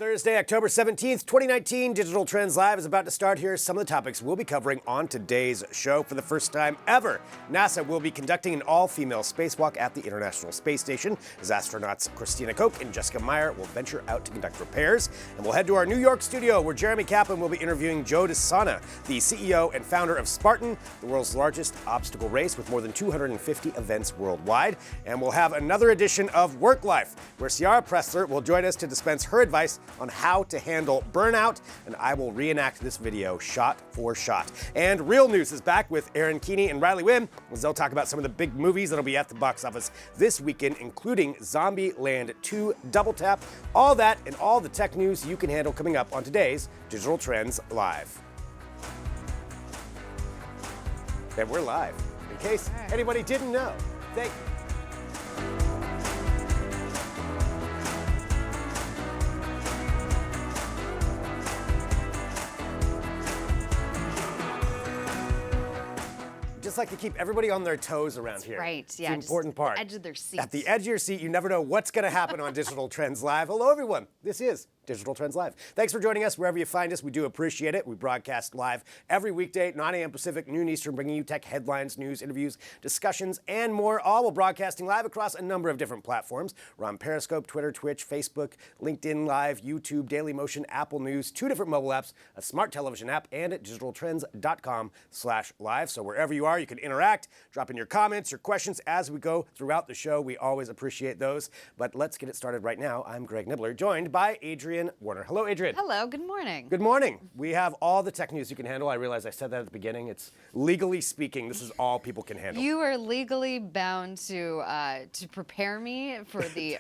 Thursday, October 17th, 2019. Digital Trends Live is about to start. Here are some of the topics we'll be covering on today's show. For the first time ever, NASA will be conducting an all-female spacewalk at the International Space Station as astronauts Christina Koch and Jessica Meyer will venture out to conduct repairs. And we'll head to our New York studio where Jeremy Kaplan will be interviewing Joe DeSana, the CEO and founder of Spartan, the world's largest obstacle race with more than 250 events worldwide. And we'll have another edition of Work Life, where Ciara Pressler will join us to dispense her advice on how to handle burnout, and I will reenact this video shot for shot. And Real News is back with Aaron Keeney and Riley Wynn, as they'll talk about some of the big movies that'll be at the box office this weekend, including Zombieland 2 Double Tap. All that and all the tech news you can handle coming up on today's Digital Trends Live. And we're live, in case anybody didn't know. Thank you. Just like to keep everybody on their toes around here. Right, yeah. It's an important part. Edge of their seats. At the edge of your seat, you never know what's going to happen on Digital Trends Live. Hello, everyone. This is Digital Trends Live. Thanks for joining us wherever you find us. We do appreciate it. We broadcast live every weekday, 9 a.m. Pacific, noon Eastern, bringing you tech headlines, news, interviews, discussions, and more, all while broadcasting live across a number of different platforms. We're on Periscope, Twitter, Twitch, Facebook, LinkedIn Live, YouTube, Dailymotion, Apple News, 2 different mobile apps, a smart television app, and at digitaltrends.com/live. So wherever you are, you can interact, drop in your comments, your questions as we go throughout the show. We always appreciate those. But let's get it started right now. I'm Greg Nibbler, joined by Adrian Warner. Hello, Adrian. Hello, good morning. Good morning. We have all the tech news you can handle. I realize I said that at the beginning. It's legally speaking, this is all people can handle. You are legally bound to prepare me for the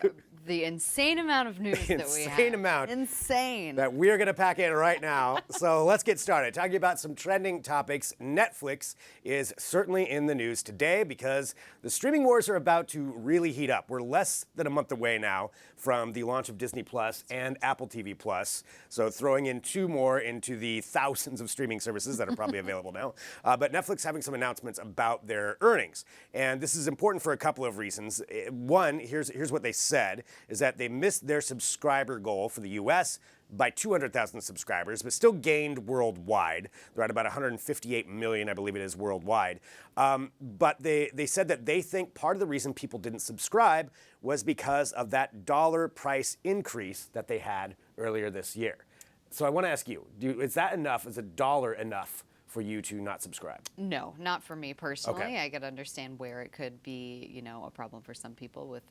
insane amount of news that we have. Insane amount. Insane. That we're going to pack in right now. So let's get started. Talking about some trending topics. Netflix is certainly in the news today because the streaming wars are about to really heat up. We're less than a month away now from the launch of Disney Plus and Apple TV Plus. So throwing in 2 more into the thousands of streaming services that are probably available now. But Netflix having some announcements about their earnings. And this is important for a couple of reasons. One, here's what they said, is that they missed their subscriber goal for the U.S. by 200,000 subscribers, but still gained worldwide. They're at about 158 million, I believe it is, worldwide. But they said that they think part of the reason people didn't subscribe was because of that dollar price increase that they had earlier this year. So I want to ask you, is that enough? Is $1 enough for you to not subscribe? No, not for me personally. Okay. I could understand where it could be, a problem for some people with,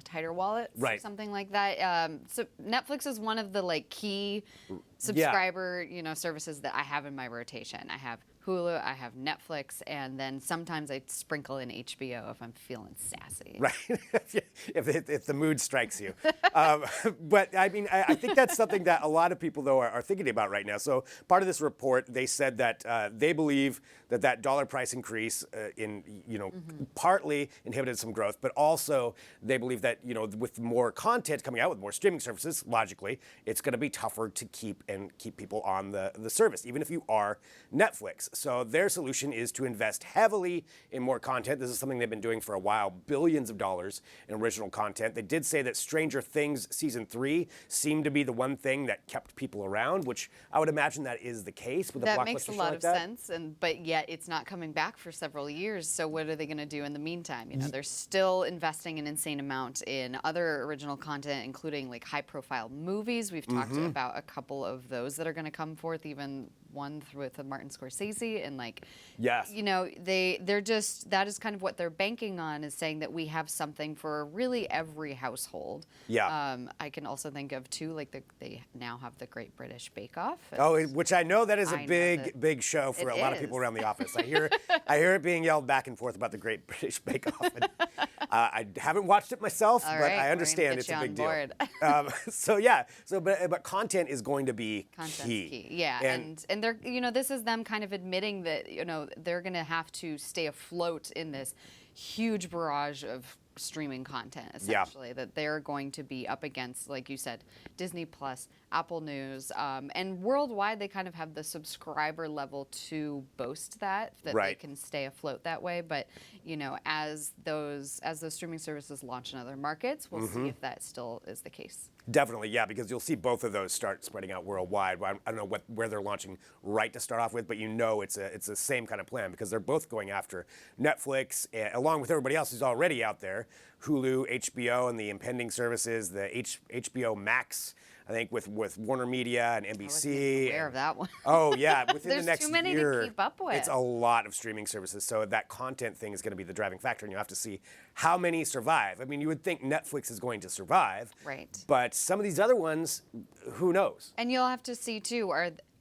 tighter wallets or something like that. So Netflix is one of the key subscriber, services that I have in my rotation. I have Hulu, I have Netflix, and then sometimes I sprinkle in HBO if I'm feeling sassy. Right, if the mood strikes you. But I mean, I think that's something that a lot of people, though, are thinking about right now. So part of this report, they said that they believe that dollar price increase partly inhibited some growth, but also they believe that, with more content coming out, with more streaming services, logically, it's going to be tougher to keep people on the service, even if you are Netflix. So their solution is to invest heavily in more content. This is something they've been doing for a while, billions of dollars in original content. They did say that Stranger Things Season 3 seemed to be the one thing that kept people around, which I would imagine that is the case with a blockbuster show like that. That makes a lot of sense, but yet it's not coming back for several years. So what are they going to do in the meantime? They're still investing an insane amount in other original content, including high-profile movies. We've talked about a couple of those that are going to come forth, even one with Martin Scorsese, and yes, that is kind of what they're banking on, is saying that we have something for really every household. Yeah. I can also think of too, they now have the Great British Bake Off. Which I know that is a big show for a lot of people around the office. I hear it being yelled back and forth about the Great British Bake Off. And, I haven't watched it myself, but I understand it's a big deal. But content is going to be key. Yeah, and they're this is them kind of admitting that they're going to have to stay afloat in this huge barrage of streaming content, essentially, that they're going to be up against, like you said, Disney Plus, Apple News, and worldwide they kind of have the subscriber level to boast that they can stay afloat that way. But as those streaming services launch in other markets, we'll see if that still is the case. Definitely, yeah, because you'll see both of those start spreading out worldwide. I don't know where they're launching right to start off with, but it's the same kind of plan because they're both going after Netflix, along with everybody else who's already out there, Hulu, HBO, and the impending services, the HBO Max, I think with Warner Media and NBC. I wasn't aware of that one. Oh yeah, within There's the next too many year, to keep up with. it's a lot of streaming services. So that content thing is going to be the driving factor, and you have to see how many survive. I mean, you would think Netflix is going to survive, right? But some of these other ones, who knows? And you'll have to see too: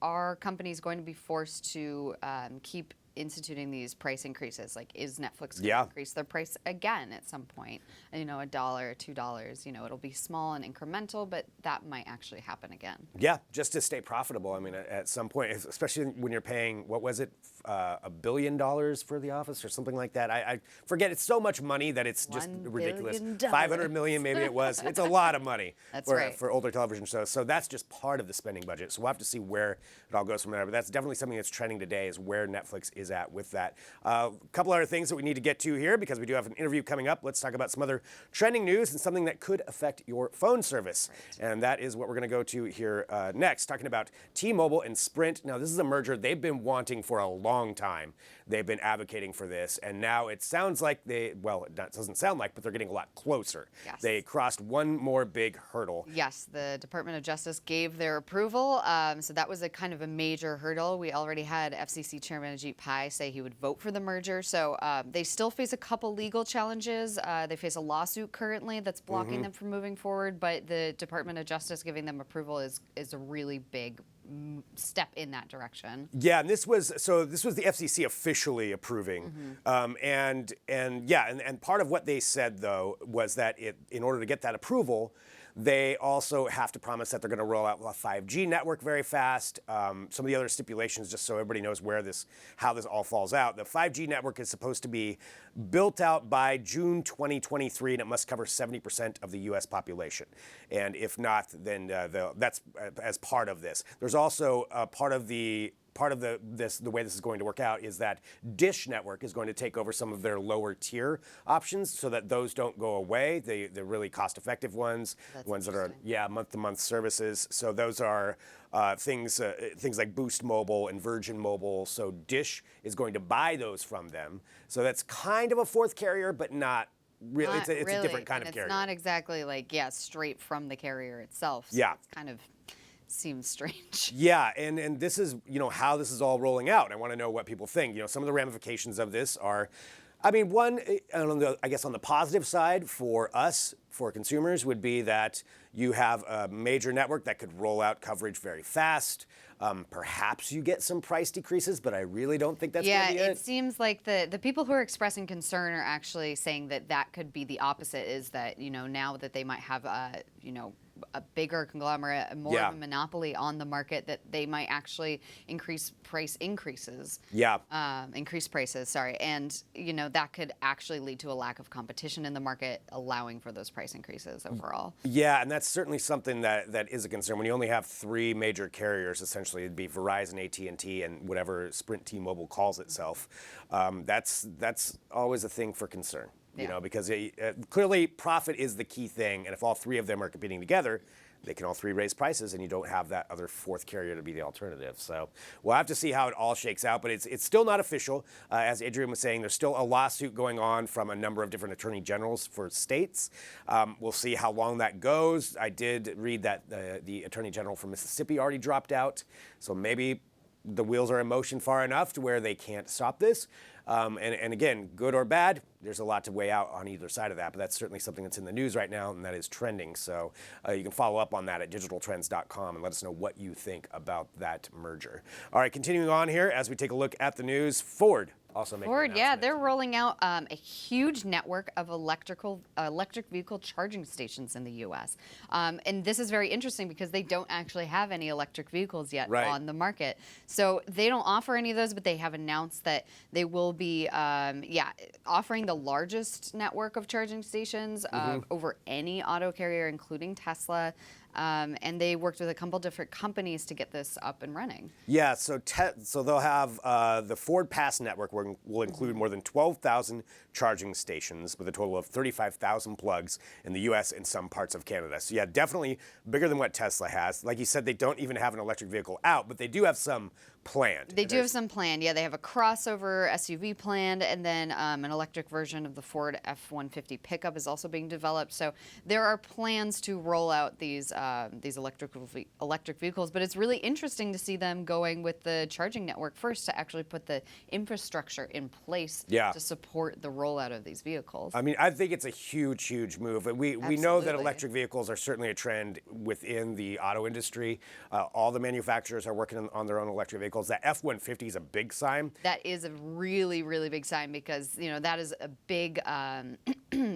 are companies going to be forced to keep instituting these price increases? Like, is Netflix going to increase their price again at some point? $1, $2. It'll be small and incremental, but that might actually happen again. Yeah, just to stay profitable. I mean, at some point, especially when you're paying, what was it, $1 billion for The Office or something like that. I forget. It's so much money that it's just ridiculous. $500 million, maybe it was. It's a lot of money for older television shows. So that's just part of the spending budget. So we'll have to see where it all goes from there. But that's definitely something that's trending today, is where Netflix is at with that. A couple other things that we need to get to here because we do have an interview coming up. Let's talk about some other trending news and something that could affect your phone service. Right. And that is what we're going to go to here next, talking about T-Mobile and Sprint. Now, this is a merger they've been wanting for a long time. They've been advocating for this, and now it sounds like it doesn't sound like, but they're getting a lot closer. Yes. They crossed one more big hurdle. Yes, the Department of Justice gave their approval, so that was a kind of a major hurdle. We already had FCC Chairman Ajit Pai say he would vote for the merger, so they still face a couple legal challenges. They face a lawsuit currently that's blocking them from moving forward, but the Department of Justice giving them approval is a really big step in that direction. Yeah, and this was the FCC officially approving, and part of what they said though was that in order to get that approval, they also have to promise that they're going to roll out a 5G network very fast. Some of the other stipulations, just so everybody knows how this all falls out. The 5G network is supposed to be built out by June 2023, and it must cover 70% of the U.S. population. And if not, then that's as part of this. There's also part of the way this is going to work out is that Dish Network is going to take over some of their lower tier options so that those don't go away. They're really cost-effective ones, ones that are month-to-month services. So those are things like Boost Mobile and Virgin Mobile. So Dish is going to buy those from them. So that's kind of a fourth carrier, but not really. It's a different kind of carrier. It's not exactly straight from the carrier itself. So it's kind of seems strange. Yeah, and this is, how this is all rolling out. I want to know what people think. Some of the ramifications of this are, one, I guess on the positive side for us, for consumers, would be that you have a major network that could roll out coverage very fast. Perhaps you get some price decreases, but I really don't think that's going to be it. Yeah, it seems like the people who are expressing concern are actually saying that could be the opposite, is that, now that they might have a bigger conglomerate, more of a monopoly on the market, that they might actually increase prices. Increase prices, sorry. And, that could actually lead to a lack of competition in the market, allowing for those price increases overall. Yeah, and that's certainly something that is a concern. When you only have three major carriers, essentially, it'd be Verizon, AT&T, and whatever Sprint T-Mobile calls itself. That's always a thing for concern. Because clearly profit is the key thing, and if all three of them are competing together, they can all three raise prices, and you don't have that other fourth carrier to be the alternative. So we'll have to see how it all shakes out, but it's still not official. As Adrian was saying, there's still a lawsuit going on from a number of different attorney generals for states. We'll see how long that goes. I did read that the attorney general from Mississippi already dropped out, so maybe the wheels are in motion far enough to where they can't stop this. And again, good or bad, there's a lot to weigh out on either side of that, but that's certainly something that's in the news right now and that is trending. So you can follow up on that at digitaltrends.com and let us know what you think about that merger. All right, continuing on here as we take a look at the news, Ford also making an announcement. They're rolling out a huge network of electric vehicle charging stations in the U.S. And this is very interesting because they don't actually have any electric vehicles yet on the market. So they don't offer any of those, but they have announced that they will be offering the largest network of charging stations over any auto carrier, including Tesla. and they worked with a couple different companies to get this up and running. Yeah, so they'll have the Ford Pass network will include more than 12,000 charging stations with a total of 35,000 plugs in the U.S. and some parts of Canada. So yeah, definitely bigger than what Tesla has. Like you said, they don't even have an electric vehicle out, but they do have some planned. They do have some planned. Yeah, they have a crossover SUV planned, and then an electric version of the Ford F-150 pickup is also being developed. So there are plans to roll out these electric vehicles, but it's really interesting to see them going with the charging network first to actually put the infrastructure in place to support the rollout of these vehicles. I mean, I think it's a huge, huge move. We know that electric vehicles are certainly a trend within the auto industry. All the manufacturers are working on their own electric vehicles. That F-150 is a big sign. That is a really, really big sign because, you know, that is a big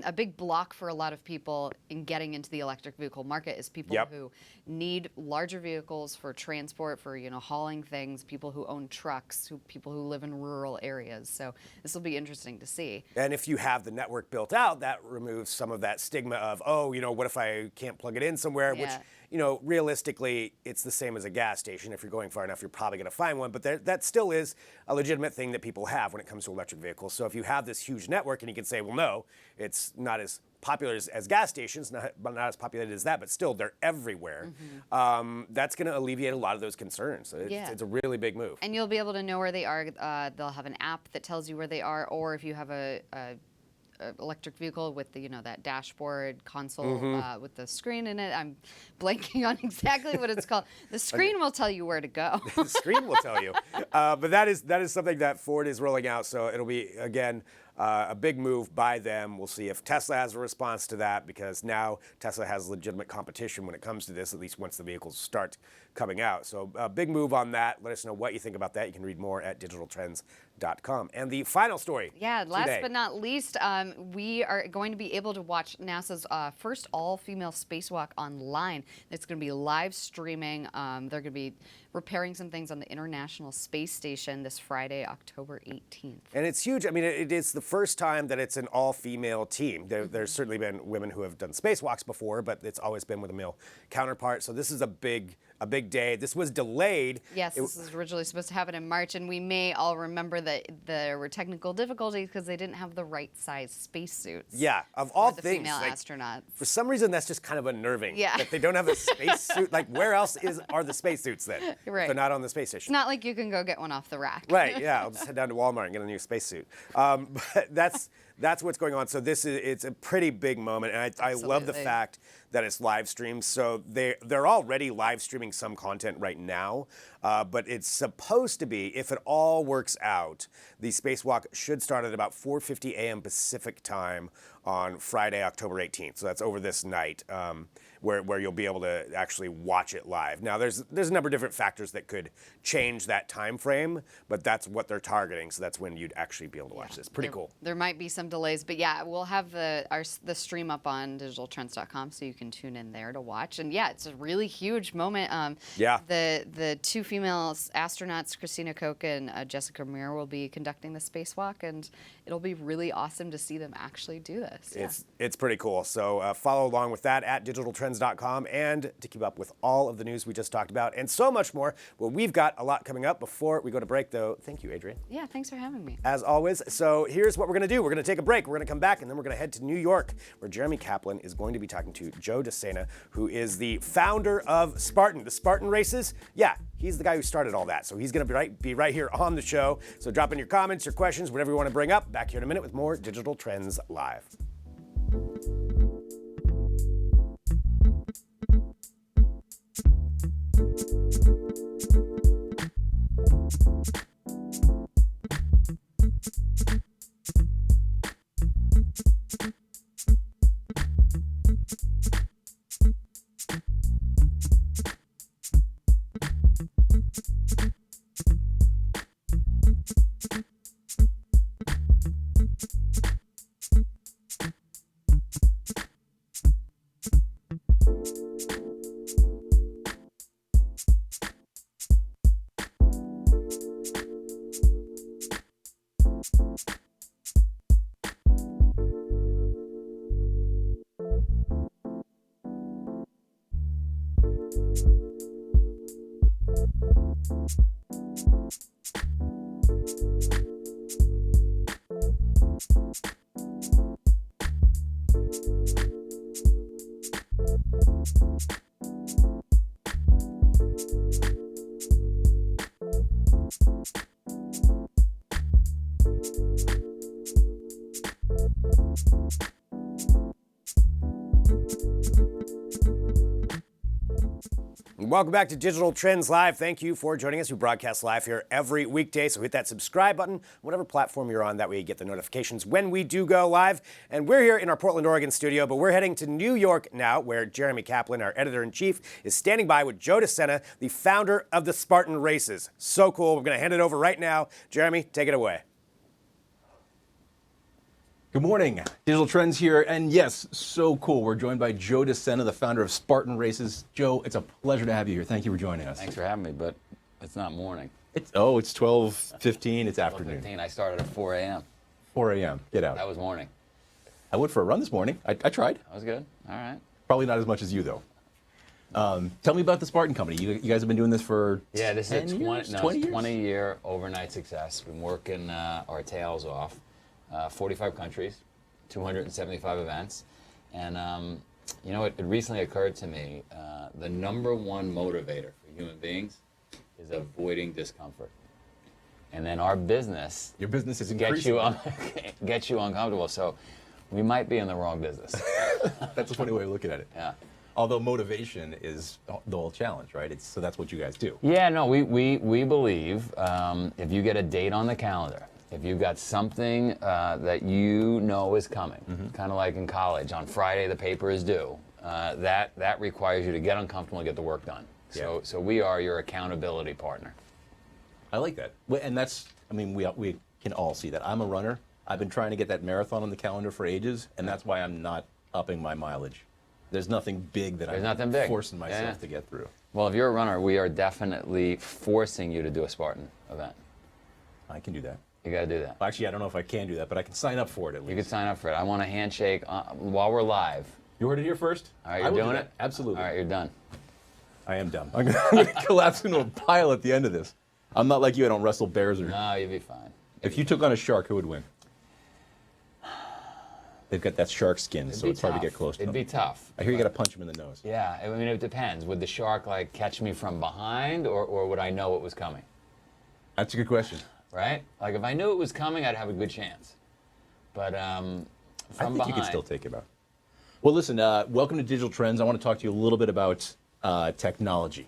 a big block for a lot of people in getting into the electric vehicle market is people who need larger vehicles for transport, for, you know, hauling things, people who own trucks, people who live in rural areas. So this will be interesting to see. And if you have the network built out, that removes some of that stigma of, oh, you know, what if I can't plug it in somewhere, which, you know, realistically, it's the same as a gas station. If you're going far enough, you're probably going to find one. But that still is a legitimate thing that people have when it comes to electric vehicles. So if you have this huge network and you can say, well, no, it's not as popular as gas stations, not as populated as that, but still they're everywhere. That's going to alleviate a lot of those concerns. So it's a really big move. And you'll be able to know where they are. They'll have an app that tells you where they are, or if you have a electric vehicle with the, you know, that dashboard console with the screen in it. I'm blanking on exactly what it's called. The screen will tell you where to go. The screen will tell you. But that is something that Ford is rolling out. So it'll be, again, a big move by them. We'll see if Tesla has a response to that, because now Tesla has legitimate competition when it comes to this, at least once the vehicles start coming out. So a big move on that. Let us know what you think about that. You can read more at digitaltrends.com. And the final story last but not least, we are going to be able to watch NASA's first all-female spacewalk online. It's going to be live streaming. They're going to be repairing some things on the International Space Station this Friday, October 18th. And it's huge. I mean, it is the first time that it's an all-female team. There's certainly been women who have done spacewalks before, but it's always been with a male counterpart. So this is a big day. This was delayed. Yes, this was originally supposed to happen in March, and we may all remember that there were technical difficulties because they didn't have the right size spacesuits. Yeah, of all the things, female astronauts. For some reason, that's just kind of unnerving. Yeah. That they don't have a spacesuit. Like, where else are the spacesuits then? Right. If they're not on the space station. It's not like you can go get one off the rack. Right. Yeah. I'll just head down to Walmart and get a new spacesuit. But that's what's going on. So it's a pretty big moment, and I love the fact that it's live streamed. So they're already live streaming some content right now, but it's supposed to be, if it all works out, the spacewalk should start at about 4:50 a.m. Pacific time on Friday, October 18th. So that's over this night, where you'll be able to actually watch it live. Now, there's a number of different factors that could change that time frame, but that's what they're targeting. So that's when you'd actually be able to watch this. Pretty cool. There might be some delays, but yeah, we'll have the stream up on digitaltrends.com, so you can tune in there to watch. And yeah, it's a really huge moment. The two female astronauts, Christina Koch and Jessica Meir, will be conducting the spacewalk, and it'll be really awesome to see them actually do this. It's pretty cool. So follow along with that at digitaltrends.com, and to keep up with all of the news we just talked about and so much more. Well, we've got a lot coming up. Before we go to break, though, thank you, Adrienne. Yeah, thanks for having me. As always. So here's what we're going to do. We're going to take a break. We're going to come back, and then we're going to head to New York, where Jeremy Kaplan is going to be talking to Joe DeSena, who is the founder of Spartan. The Spartan races, yeah, he's the guy who started all that. So he's going to be right here on the show. So drop in your comments, your questions, whatever you want to bring up. Back here in a minute with more Digital Trends Live. Welcome back to Digital Trends Live. Thank you for joining us. We broadcast live here every weekday, so hit that subscribe button, whatever platform you're on. That way you get the notifications when we do go live. And we're here in our Portland, Oregon studio, but we're heading to New York now, where Jeremy Kaplan, our editor-in-chief, is standing by with Joe DeSena, the founder of the Spartan races. So cool. We're going to hand it over right now. Jeremy, take it away. Good morning. Digital Trends here, and yes, so cool. We're joined by Joe DeSena, the founder of Spartan Races. Joe, it's a pleasure to have you here. Thank you for joining us. Thanks for having me, but it's not morning. It's 12:15. It's afternoon. 12:15. I started at 4 a.m. 4 a.m. Get out. That was morning. I went for a run this morning. I tried. That was good. All right. Probably not as much as you, though. Tell me about the Spartan Company. You guys have been doing this for Yeah, this is 20 years? 20-year overnight success. We've been working our tails off. 45 countries, 275 events. And, you know, it recently occurred to me, the number one motivator for human beings is avoiding discomfort. And then our business... Your business is increasing. Gets you uncomfortable. So we might be in the wrong business. That's a funny way of looking at it. Yeah. Although motivation is the whole challenge, right? So that's what you guys do. Yeah, no, we believe if you get a date on the calendar, if you've got something that you know is coming, kind of like in college, on Friday the paper is due, that requires you to get uncomfortable and get the work done. Yeah. So we are your accountability partner. I like that. And that's, I mean, we can all see that. I'm a runner. I've been trying to get that marathon on the calendar for ages, and that's why I'm not upping my mileage. There's nothing big that I'm forcing myself to get through. Well, if you're a runner, we are definitely forcing you to do a Spartan event. I can do that. You got to do that. Well, actually, I don't know if I can do that, but I can sign up for it at least. You can sign up for it. I want a handshake while we're live. You heard it here first? All right, you're doing it? Absolutely. All right, you're done. I am done. I'm going to collapse into a pile at the end of this. I'm not like you. I don't wrestle bears. No, you'll be fine. If you took on a shark, who would win? They've got that shark skin, so it's hard to get close to them. It'd be tough. I hear you got to punch him in the nose. Yeah, I mean, it depends. Would the shark, like, catch me from behind, or would I know it was coming? That's a good question. Right? Like, if I knew it was coming, I'd have a good chance. But from I think behind... you can still take him out. Well, listen, welcome to Digital Trends. I want to talk to you a little bit about technology.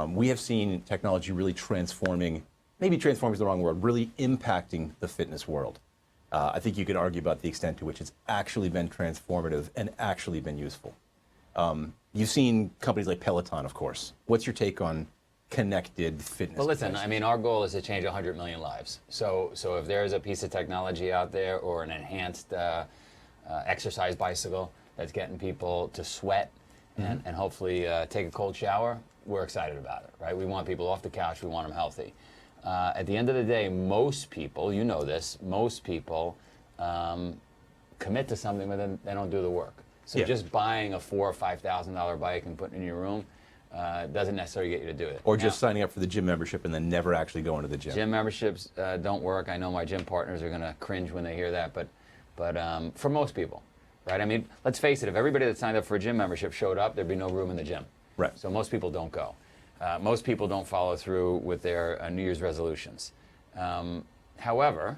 We have seen technology really transforming, maybe transforming is the wrong word, really impacting the fitness world. I think you could argue about the extent to which it's actually been transformative and actually been useful. You've seen companies like Peloton, of course. What's your take on connected fitness? Well, listen, I mean, our goal is to change 100 million lives. So if there's a piece of technology out there or an enhanced exercise bicycle that's getting people to sweat and hopefully take a cold shower, we're excited about it, right? We want people off the couch. We want them healthy. At the end of the day, most people, you know this, most people commit to something, but then they don't do the work. So just buying a $4,000 or $5,000 bike and putting it in your room doesn't necessarily get you to do it. Or just signing up for the gym membership and then never actually going to the gym. Gym memberships don't work. I know my gym partners are going to cringe when they hear that, but for most people, right? I mean, let's face it, if everybody that signed up for a gym membership showed up, there'd be no room in the gym. Right. So most people don't go. Most people don't follow through with their New Year's resolutions. However,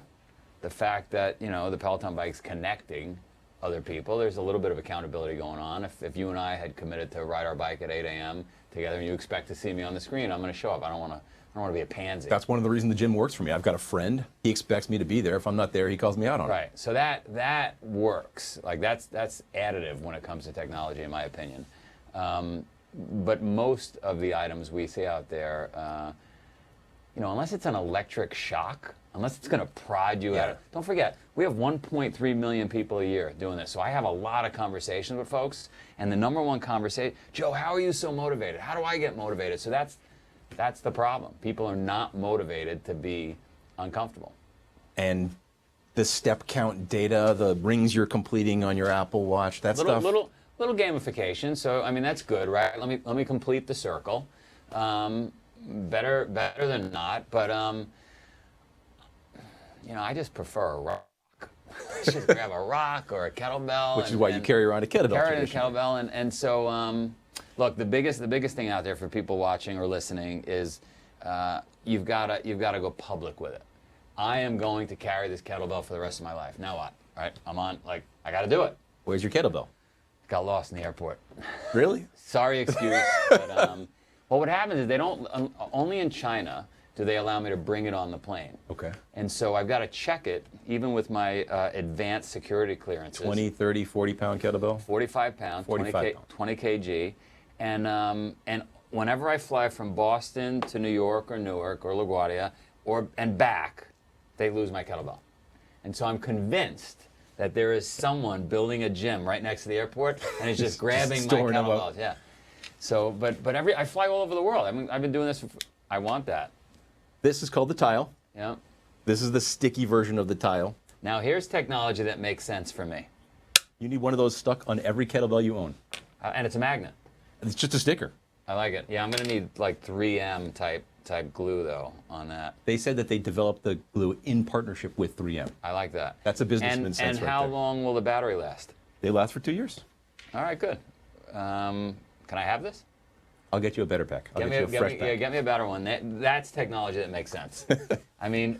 the fact that, you know, the Peloton bike's connecting other people, there's a little bit of accountability going on. If you and I had committed to ride our bike at 8 a.m. together and you expect to see me on the screen, I'm going to show up. I don't want to be a pansy. That's one of the reasons the gym works for me. I've got a friend. He expects me to be there. If I'm not there, he calls me out on it. Right. So that works. Like that's additive when it comes to technology, in my opinion. But most of the items we see out there, you know, unless it's an electric shock, unless it's going to prod you out. Don't forget, we have 1.3 million people a year doing this. So I have a lot of conversations with folks, and the number one conversation, Joe, how are you so motivated? How do I get motivated? So that's the problem. People are not motivated to be uncomfortable. And the step count data, the rings you're completing on your Apple Watch, that stuff. Little gamification. So I mean that's good, right? Let me complete the circle. Better than not, but you know, I just prefer a rock. Just grab a rock or a kettlebell. Which is why you carry around a kettlebell. Carry a kettlebell, and so look, the biggest thing out there for people watching or listening is you've got to go public with it. I am going to carry this kettlebell for the rest of my life. Now what? Right? I got to do it. Where's your kettlebell? Got lost in the airport. Really? Sorry excuse, but Well, what happens is they don't, only in China do they allow me to bring it on the plane. Okay. And so I've got to check it, even with my advanced security clearances. 20, 30, 40-pound kettlebell? 45 pounds, 45 20 kg. And whenever I fly from Boston to New York or Newark or LaGuardia and back, they lose my kettlebell. And so I'm convinced that there is someone building a gym right next to the airport and is just grabbing my kettlebells. Yeah. So, but I fly all over the world. I mean, I've been doing this. I want that. This is called the tile. Yeah. This is the sticky version of the tile. Now here's technology that makes sense for me. You need one of those stuck on every kettlebell you own. And it's a magnet. It's just a sticker. I like it. Yeah, I'm gonna need like 3M type glue though on that. They said that they developed the glue in partnership with 3M. I like that. That's a businessman's sense And right how there. long will the battery last? They last for 2 years. All right, good. Can I have this? I'll get you a better pack. I'll get you a fresh pack. Yeah, get me a better one. That's technology that makes sense. I mean,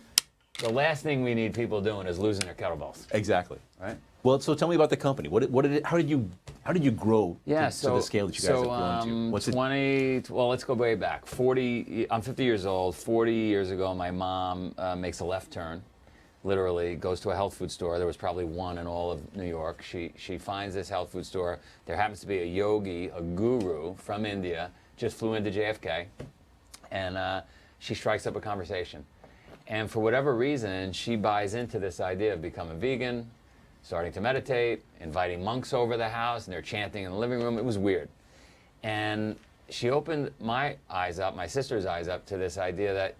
the last thing we need people doing is losing their kettlebells. Exactly. Right. Well, so tell me about the company. How did you grow to the scale that you guys have grown to? What's 20. Well, let's go way back. 40. I'm 50 years old. 40 years ago, my mom makes a left turn. Literally goes to a health food store. There was probably one in all of New York. She finds this health food store. There happens to be a yogi, a guru from India, just flew into JFK, and she strikes up a conversation. And for whatever reason, she buys into this idea of becoming vegan, starting to meditate, inviting monks over the house, and they're chanting in the living room. It was weird. And she opened my eyes up, my sister's eyes up, to this idea that,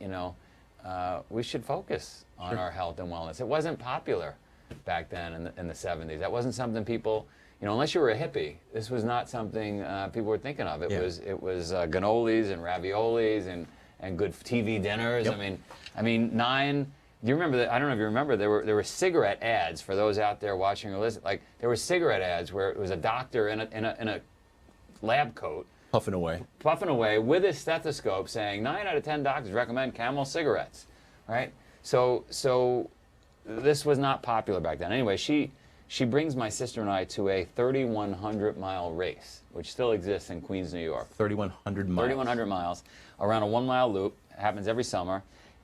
we should focus on our health and wellness. It wasn't popular back then in the 70s. That wasn't something people, unless you were a hippie, this was not something people were thinking of. It was cannolis and raviolis and good TV dinners. Yep. I mean, do you remember that? I don't know if you remember, there were cigarette ads for those out there watching or listening. Like, there were cigarette ads where it was a doctor in a lab coat puffing away with his stethoscope saying 9 out of 10 doctors recommend Camel cigarettes, right? So this was not popular back then. Anyway, she brings my sister and I to a 3,100-mile race, which still exists in Queens, New York. 3,100 miles. 3,100 miles around a 1-mile loop. It happens every summer,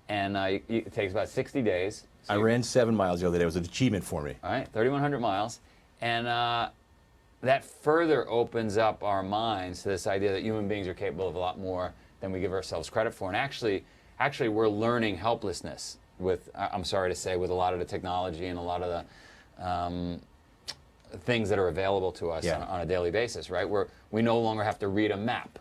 and it takes about 60 days. So I ran 7 miles the other day. It was an achievement for me. All right, 3,100 miles, and that further opens up our minds to this idea that human beings are capable of a lot more than we give ourselves credit for. And actually we're learning helplessness with, I'm sorry to say, with a lot of the technology and a lot of the things that are available to us on a daily basis, right? We no longer have to read a map,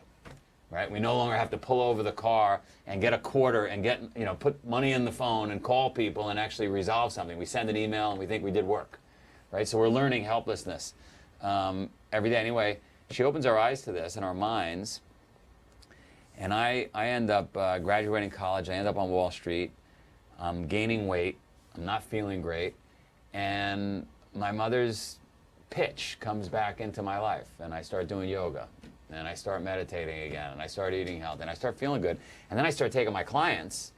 right? We no longer have to pull over the car and get a quarter and put money in the phone and call people and actually resolve something. We send an email and we think we did work, right? So we're learning helplessness every day. Anyway, she opens our eyes to this and our minds, and I end up graduating college. I end up on Wall Street. I'm gaining weight. I'm not feeling great. And my mother's pitch comes back into my life, and I start doing yoga, and I start meditating again, and I start eating healthy, and I start feeling good. And then I start taking my clients,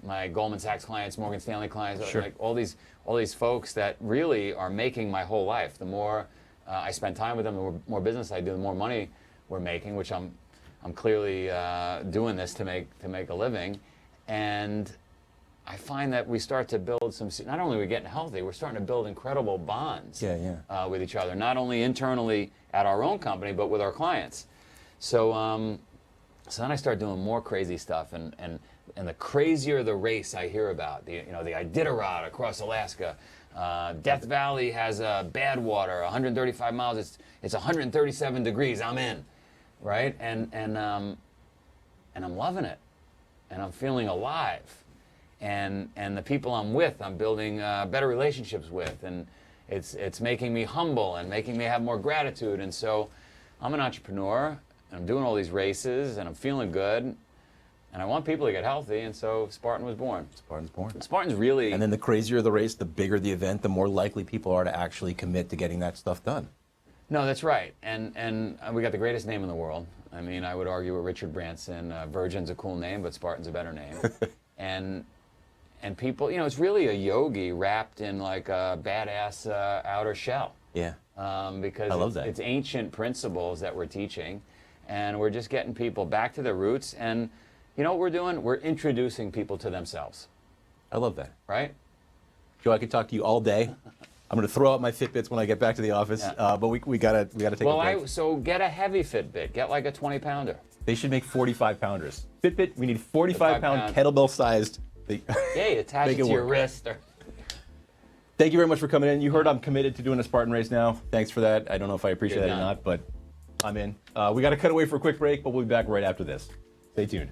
my Goldman Sachs clients, Morgan Stanley clients, like all these folks that really are making my whole life. The more I spend time with them, the more business I do, the more money we're making, which I'm clearly doing this to make a living. And I find that we start to build not only are we getting healthy, we're starting to build incredible bonds with each other, not only internally at our own company, but with our clients. So then I start doing more crazy stuff, and the crazier the race I hear about, the Iditarod across Alaska, Death Valley has bad water, 135 miles, it's 137 degrees, I'm in, right? And I'm loving it, and I'm feeling alive. And the people I'm with, I'm building better relationships with, and it's making me humble and making me have more gratitude. And so I'm an entrepreneur, and I'm doing all these races, and I'm feeling good, and I want people to get healthy, and so Spartan was born. Spartan's born. Spartan's really... And then the crazier the race, the bigger the event, the more likely people are to actually commit to getting that stuff done. No, that's right. And we got the greatest name in the world. I mean, I would argue with Richard Branson, Virgin's a cool name, but Spartan's a better name. And people, it's really a yogi wrapped in like a badass outer shell. Yeah. Because I love that. It's ancient principles that we're teaching. and we're just getting people back to their roots. And you know what we're doing? We're introducing people to themselves. I love that. Right? Joe, I could talk to you all day. I'm going to throw out my Fitbits when I get back to the office, but we gotta take a break. So get a heavy Fitbit. Get like a 20-pounder. They should make 45-pounders. Fitbit, we need 45-pound 45-pound. kettlebell-sized. Yay, attach it to your wrist. Thank you very much for coming in. You heard I'm committed to doing a Spartan race now. Thanks for that. I don't know if I appreciate it or not, but I'm in. We got to cut away for a quick break, but we'll be back right after this. Stay tuned.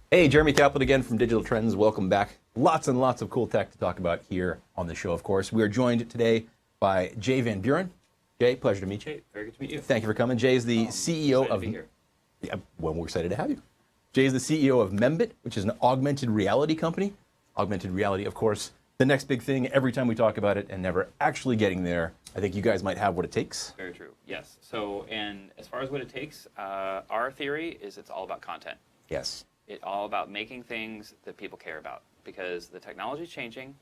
Hey, Jeremy Kaplan again from Digital Trends. Welcome back. Lots and lots of cool tech to talk about here on the show, of course. We are joined today by Jay Van Buren. Jay, pleasure to meet you. Jay, very good to meet you. Thank you for coming. Jay is the CEO of... Yeah, well, we're excited to have you. Jay is the CEO of Membit, which is an augmented reality company. Augmented reality, of course, the next big thing every time we talk about it and never actually getting there. I think you guys might have what it takes. Very true, yes. So, and as far as what it takes, our theory is it's all about content. Yes. It's all about making things that people care about, because the technology is changing,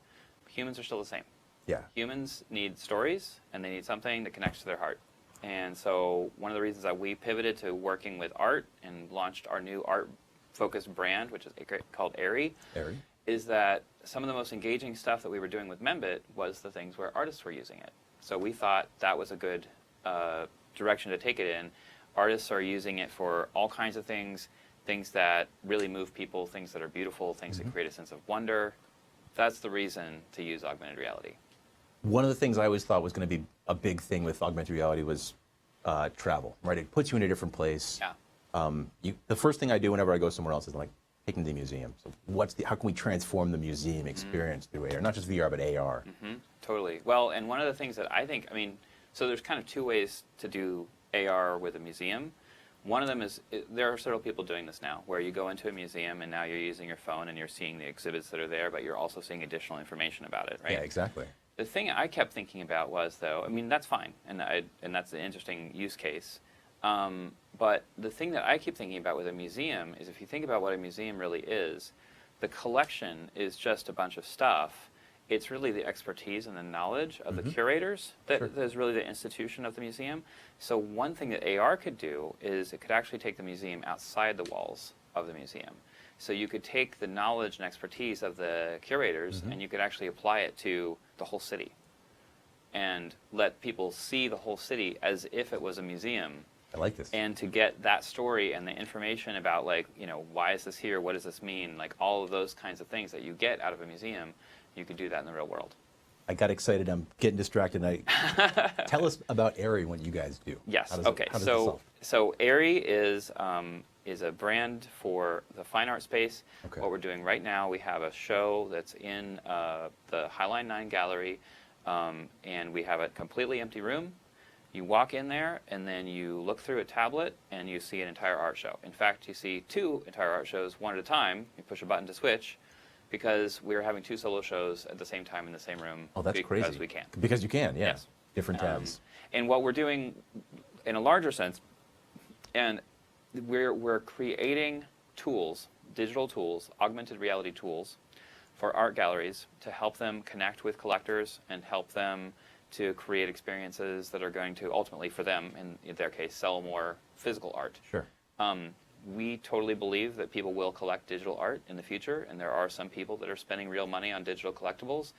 humans are still the same. Yeah. Humans need stories, and they need something that connects to their heart. And so one of the reasons that we pivoted to working with art and launched our new art-focused brand, which is called Airy, is that some of the most engaging stuff that we were doing with Membit was the things where artists were using it. So we thought that was a good direction to take it in. Artists are using it for all kinds of things that really move people, things that are beautiful, things that create a sense of wonder. That's the reason to use augmented reality. One of the things I always thought was going to be a big thing with augmented reality was travel, right? It puts you in a different place. Yeah. The first thing I do whenever I go somewhere else is like taking to the museum. So how can we transform the museum experience through AR? Not just VR, but AR. Totally. Well, and one of the things that I think, so there's kind of two ways to do AR with a museum. One of them is, there are several people doing this now, where you go into a museum and now you're using your phone and you're seeing the exhibits that are there, but you're also seeing additional information about it, right? Yeah, exactly. The thing I kept thinking about was, though, that's fine, and that's an interesting use case. But the thing that I keep thinking about with a museum is if you think about what a museum really is, the collection is just a bunch of stuff. It's really the expertise and the knowledge of the curators that is really the institution of the museum. So one thing that AR could do is it could actually take the museum outside the walls of the museum. So you could take the knowledge and expertise of the curators and you could actually apply it to the whole city and let people see the whole city as if it was a museum. I like this. And to get that story and the information about, like, you know, why is this here? What does this mean? Like all of those kinds of things that you get out of a museum, you could do that in the real world. I got excited. I'm getting distracted. Tell us about Airy, what you guys do. Yes. How does Okay. It, how does it solve? So Airy is a brand for the fine art space. Okay. What we're doing right now, we have a show that's in the Highline 9 gallery, and we have a completely empty room. You walk in there, and then you look through a tablet, and you see an entire art show. In fact, you see 2 entire art shows, one at a time. You push a button to switch, because we're having 2 solo shows at the same time in the same room. Oh, that's crazy. Because we can. Because you can, yeah. Yes. Different tabs. And what we're doing in a larger sense, and we're creating tools, digital tools, augmented reality tools for art galleries to help them connect with collectors and help them to create experiences that are going to ultimately, for them, in their case, sell more physical art. Sure. We totally believe that people will collect digital art in the future, and there are some people that are spending real money on digital collectibles.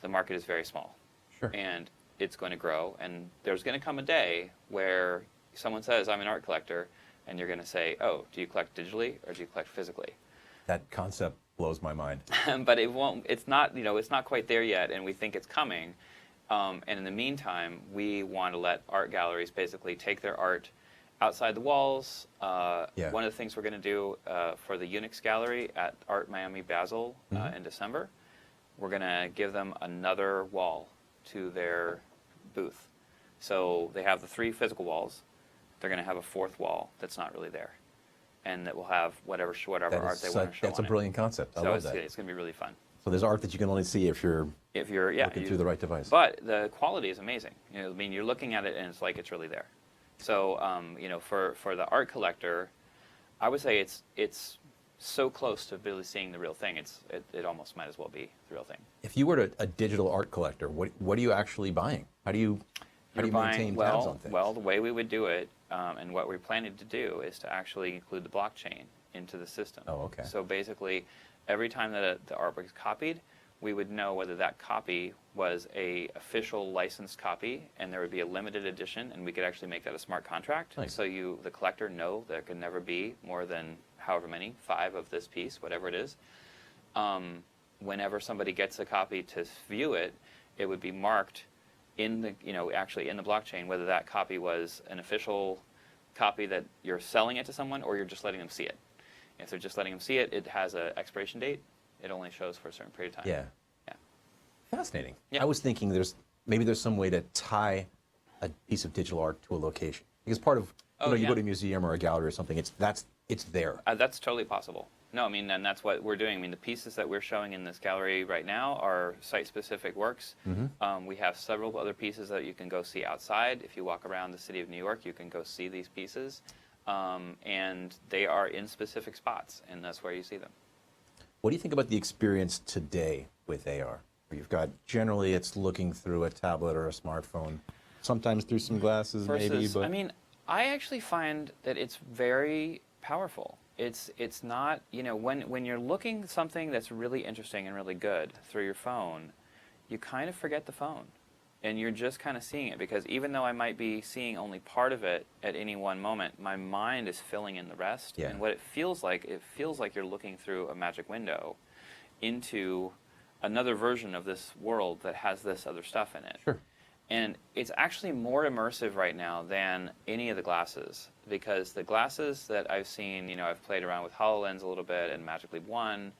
The market is very small. Sure. And it's going to grow, and there's going to come a day where someone says, I'm an art collector, and you're going to say, oh, do you collect digitally or do you collect physically? That concept blows my mind. But it won't, it's not, you know, it's not quite there yet, and we think it's coming. And in the meantime, we want to let art galleries basically take their art outside the walls. Yeah. One of the things we're going to do for the Unix Gallery at Art Miami Basel in December, we're going to give them another wall to their booth. So they have the 3 physical walls. They're going to have a 4th wall that's not really there, and that will have whatever art they want to show. That's a brilliant concept. I love that. It's going to be really fun. So there's art that you can only see if you're looking through the right device. But the quality is amazing. You know, I mean, you're looking at it and it's like it's really there. So you know, for the art collector, I would say it's so close to really seeing the real thing. It almost might as well be the real thing. If you were a digital art collector, what are you actually buying? How do you maintain tabs on things? Well, the way we would do it, and what we're planning to do, is to actually include the blockchain into the system. Oh, okay. So basically, every time that the artwork is copied, we would know whether that copy was a official licensed copy, and there would be a limited edition, and we could actually make that a smart contract. Nice. So the collector, know there can never be more than however many, 5 of this piece, whatever it is. Whenever somebody gets a copy to view it, it would be marked in the, actually in the blockchain, whether that copy was an official copy that you're selling it to someone or you're just letting them see it. If they're just letting them see it, it has an expiration date. It only shows for a certain period of time. Yeah. Yeah. Fascinating. Yeah. I was thinking there's some way to tie a piece of digital art to a location. Because part of, you go to a museum or a gallery or something, it's there. That's totally possible. No, I mean, and that's what we're doing. I mean, the pieces that we're showing in this gallery right now are site-specific works. We have several other pieces that you can go see outside. If you walk around the city of New York, you can go see these pieces. And they are in specific spots, and that's where you see them. What do you think about the experience today with AR? Where you've got, generally, it's looking through a tablet or a smartphone, sometimes through some glasses, maybe. But I mean, I actually find that it's very powerful. It's not, when you're looking at something that's really interesting and really good through your phone, you kind of forget the phone. And you're just kind of seeing it, because even though I might be seeing only part of it at any one moment, my mind is filling in the rest. Yeah. And what it feels like you're looking through a magic window into another version of this world that has this other stuff in it. Sure. And it's actually more immersive right now than any of the glasses, because the glasses that I've seen, I've played around with HoloLens a little bit and Magic Leap 1,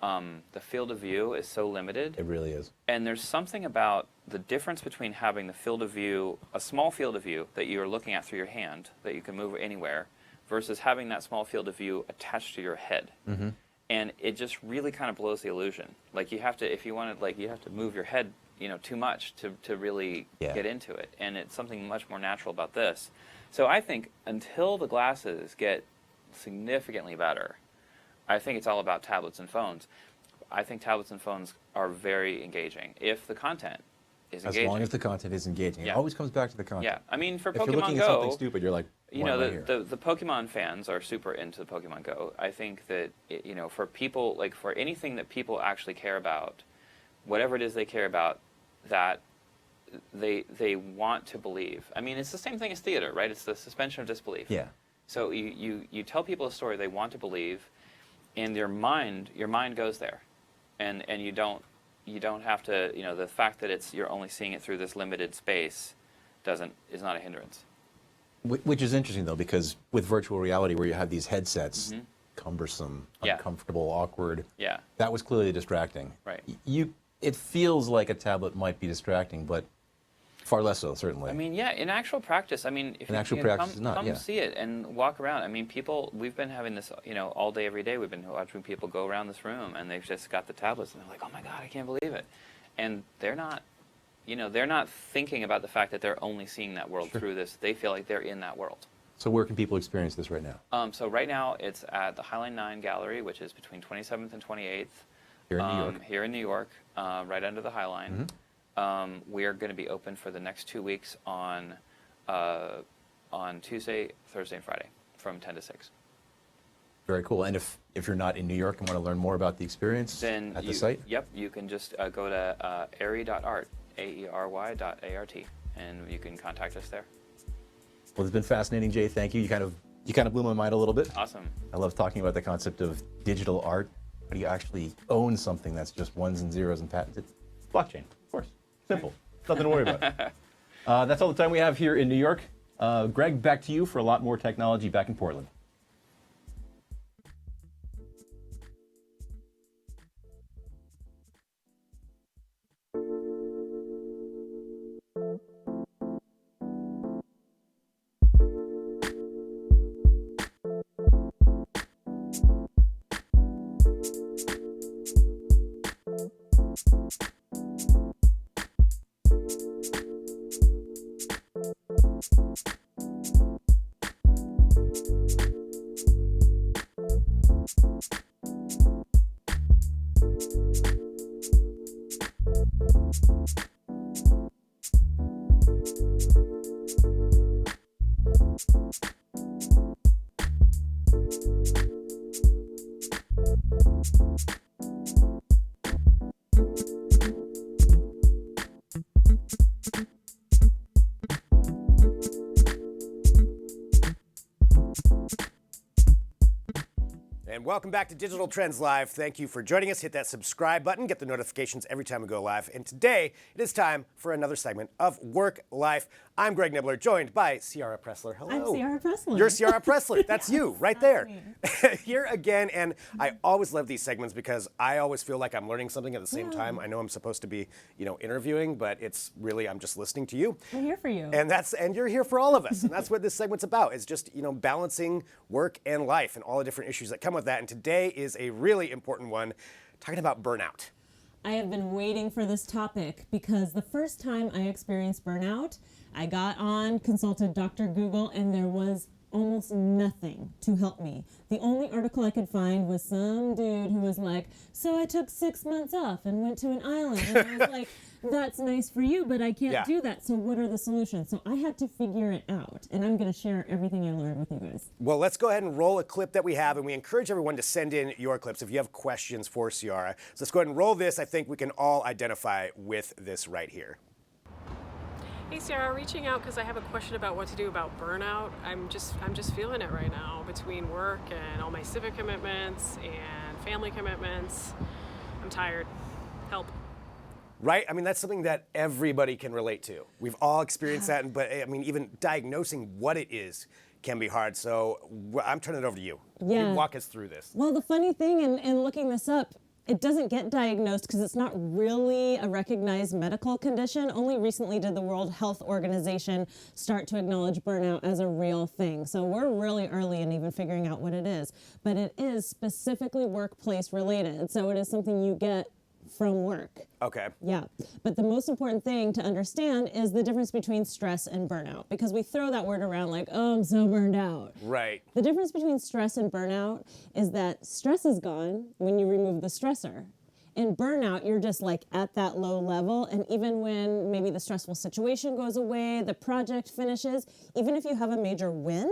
the field of view is so limited. It really is. And there's something about the difference between having the field of view, a small field of view that you're looking at through your hand, that you can move anywhere, versus having that small field of view attached to your head. And it just really kind of blows the illusion. Like you have to, if you wanted, you have to move your head too much to really Yeah. get into it. And it's something much more natural about this. So I think until the glasses get significantly better, I think it's all about tablets and phones. I think tablets and phones are very engaging if the content is engaging. As long as the content is engaging. It always comes back to the content. Yeah, I mean, for if Pokemon you're looking Go, at something stupid, you're like, you why know, am I here? the Pokemon fans are super into the Pokemon Go. I think that, for people, like for anything that people actually care about, whatever it is they care about, that they want to believe. I mean, it's the same thing as theater, right? It's the suspension of disbelief. Yeah. So you tell people a story they want to believe, and your mind goes there, and you don't have to, the fact that you're only seeing it through this limited space is not a hindrance. Which is interesting though, because with virtual reality, where you have these headsets, cumbersome, Yeah. uncomfortable, awkward. Yeah. That was clearly distracting. Right. It feels like a tablet might be distracting, but far less so, certainly. I mean, yeah, in actual practice, I mean, if In you actual can practice, it's not, come yeah. see it and walk around. I mean, we've been having this, all day, every day. We've been watching people go around this room, and they've just got the tablets, and they're like, oh my God, I can't believe it. And they're not, they're not thinking about the fact that they're only seeing that world through this. They feel like they're in that world. So where can people experience this right now? So right now, it's at the Highline 9 Gallery, which is between 27th and 28th. Here in New York. Here in New York, right under the High Line. We are going to be open for the next 2 weeks on Tuesday, Thursday, and Friday from 10 to 6. Very cool. And if you're not in New York and want to learn more about the experience Then at the site? Yep, you can just go to airy.art, AERY.ART, and you can contact us there. Well, it's been fascinating, Jay. Thank you. You kind of blew my mind a little bit. Awesome. I love talking about the concept of digital art. How do you actually own something that's just ones and zeros and patented? Blockchain, of course. Simple. Nothing to worry about. That's all the time we have here in New York. Greg, back to you for a lot more technology back in Portland. And welcome back to Digital Trends Live. Thank you for joining us. Hit that subscribe button, get the notifications every time we go live. And today, it is time for another segment of Work Life. I'm Greg Nibbler, joined by Ciara Pressler. Hello. I'm Ciara Pressler. You're Ciara Pressler. That's you, right there. me. Here again, and I always love these segments because I always feel like I'm learning something at the same time. I know I'm supposed to be, interviewing, but it's really, I'm just listening to you. We're here for you. And you're here for all of us. And that's what this segment's about. It's just, balancing work and life and all the different issues that come with that. And today is a really important one, talking about burnout. I have been waiting for this topic because the first time I experienced burnout, I got on, consulted Dr. Google, and there was almost nothing to help me. The only article I could find was some dude who was like, so I took 6 months off and went to an island. And I was like, that's nice for you, but I can't do that. So what are the solutions? So I had to figure it out. And I'm going to share everything I learned with you guys. Well, let's go ahead and roll a clip that we have. And we encourage everyone to send in your clips if you have questions for Ciara. So let's go ahead and roll this. I think we can all identify with this right here. Hey Sarah, reaching out because I have a question about what to do about burnout. I'm just feeling it right now between work and all my civic commitments and family commitments. I'm tired. Help. Right? I mean, that's something that everybody can relate to. We've all experienced that, but I mean, even diagnosing what it is can be hard. So I'm turning it over to you. Yeah. You walk us through this. Well, the funny thing in looking this up, it doesn't get diagnosed because it's not really a recognized medical condition. Only recently did the World Health Organization start to acknowledge burnout as a real thing. So we're really early in even figuring out what it is. But it is specifically workplace related. So it is something you get from work. Okay. Yeah. But the most important thing to understand is the difference between stress and burnout, because we throw that word around like, oh, I'm so burned out. Right. The difference between stress and burnout is that stress is gone when you remove the stressor. In burnout, you're just like at that low level, and even when maybe the stressful situation goes away, the project finishes, even if you have a major win,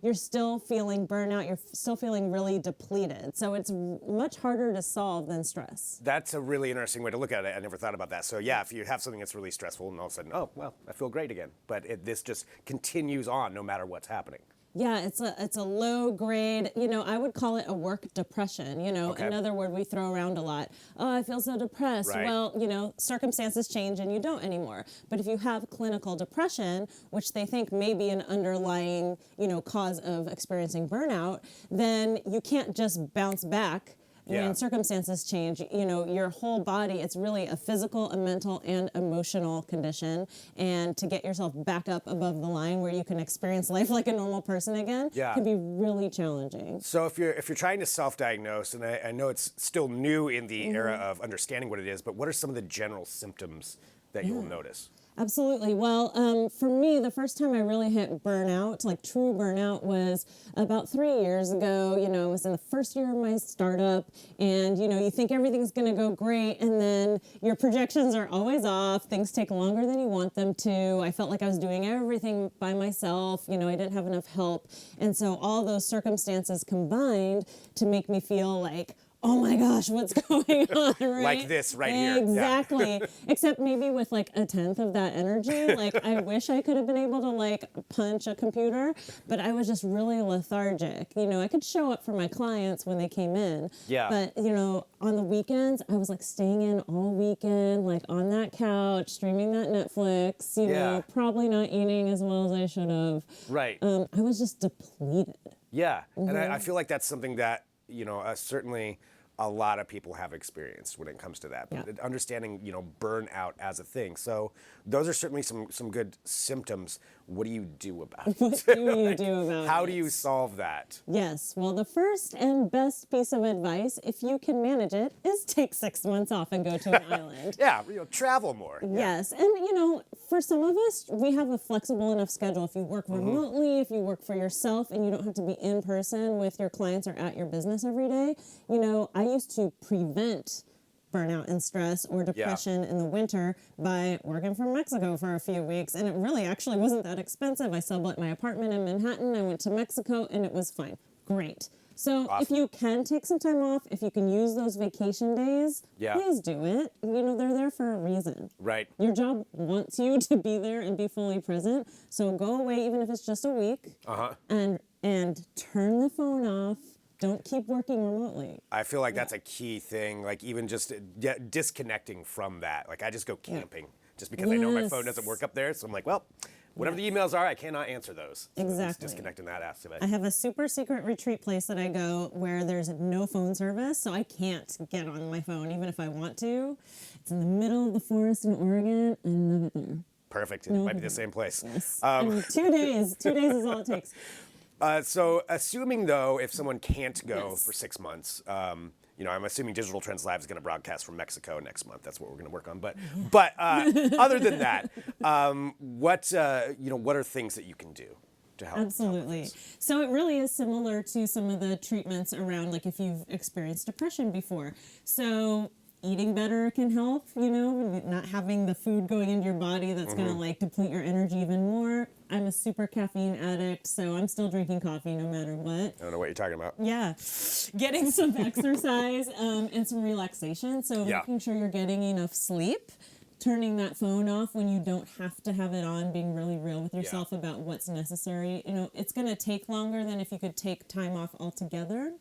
you're still feeling burnout, you're still feeling really depleted. So it's much harder to solve than stress. That's a really interesting way to look at it. I never thought about that. So yeah, if you have something that's really stressful and all of a sudden, oh, well, I feel great again. But this just continues on no matter what's happening. Yeah, it's a low grade, I would call it a work depression, Okay. another word we throw around a lot. Oh, I feel so depressed. Right. Well, circumstances change and you don't anymore. But if you have clinical depression, which they think may be an underlying, cause of experiencing burnout, then you can't just bounce back. Yeah. When circumstances change, your whole body, it's really a physical, a mental, and emotional condition. And to get yourself back up above the line where you can experience life like a normal person again can be really challenging. So if you're trying to self-diagnose, and I know it's still new in the era of understanding what it is, but what are some of the general symptoms that you'll notice? Absolutely. Well, for me, the first time I really hit burnout, like true burnout, was about 3 years ago. I was in the first year of my startup, and, you think everything's going to go great, and then your projections are always off. Things take longer than you want them to. I felt like I was doing everything by myself. I didn't have enough help. And so all those circumstances combined to make me feel like, oh my gosh, what's going on, right? Like this right here. Exactly. Yeah. Except maybe with like a tenth of that energy. Like I wish I could have been able to like punch a computer, but I was just really lethargic. I could show up for my clients when they came in. Yeah. But, on the weekends, I was like staying in all weekend, like on that couch, streaming that Netflix, probably not eating as well as I should have. Right. I was just depleted. Yeah. And I feel like that's something that, certainly a lot of people have experienced when it comes to that. Yeah. Understanding, burnout as a thing. So those are certainly some good symptoms. What do you do about it? What do you do about it? How do you solve that? Yes. Well, the first and best piece of advice, if you can manage it, is take 6 months off and go to an island. Yeah, travel more. Yes. And, for some of us, we have a flexible enough schedule. If you work remotely, if you work for yourself and you don't have to be in person with your clients or at your business every day, I used to prevent burnout and stress or depression in the winter by working from Mexico for a few weeks. And it really actually wasn't that expensive. I sublet my apartment in Manhattan. I went to Mexico and it was fine. Great. So if you can take some time off, if you can use those vacation days, please do it. They're there for a reason. Right. Your job wants you to be there and be fully present. So go away, even if it's just a week, and turn the phone off. Don't keep working remotely. I feel like that's a key thing, like even just disconnecting from that. Like I just go camping just because I know my phone doesn't work up there. So I'm like, well, whatever the emails are, I cannot answer those. So Exactly. just disconnecting that aspect. I have a super secret retreat place that I go where there's no phone service, so I can't get on my phone even if I want to. It's in the middle of the forest in Oregon. I love it there. Perfect. It might be the same place. Yes. And 2 days. 2 days is all it takes. So assuming, though, if someone can't go for 6 months, I'm assuming Digital Trends Live is going to broadcast from Mexico next month. That's what we're going to work on. But other than that, what are things that you can do to help? Absolutely. So it really is similar to some of the treatments around, like if you've experienced depression before. So eating better can help, not having the food going into your body that's going to like deplete your energy even more. I'm a super caffeine addict, so I'm still drinking coffee no matter what. I don't know what you're talking about. Yeah. Getting some exercise and some relaxation. So making sure you're getting enough sleep. Turning that phone off when you don't have to have it on, being really real with yourself about what's necessary. It's going to take longer than if you could take time off altogether.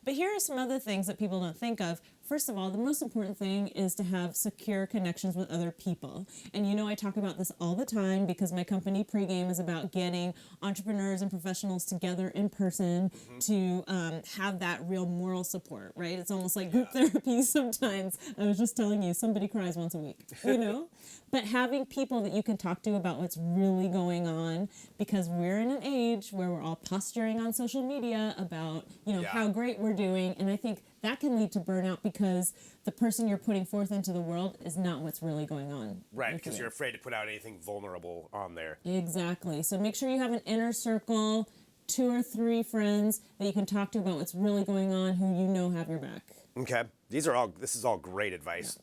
But here are some other things that people don't think of. First of all, the most important thing is to have secure connections with other people. And I talk about this all the time because my company Pregame is about getting entrepreneurs and professionals together in person to have that real moral support, right? It's almost like group therapy sometimes. I was just telling you, somebody cries once a week, But having people that you can talk to about what's really going on, because we're in an age where we're all posturing on social media about, how great we're doing. And I think that can lead to burnout because the person you're putting forth into the world is not what's really going on. Right, because you're afraid to put out anything vulnerable on there. Exactly. So make sure you have an inner circle, 2 or 3 friends that you can talk to about what's really going on, who you know have your back. Okay, this is all great advice.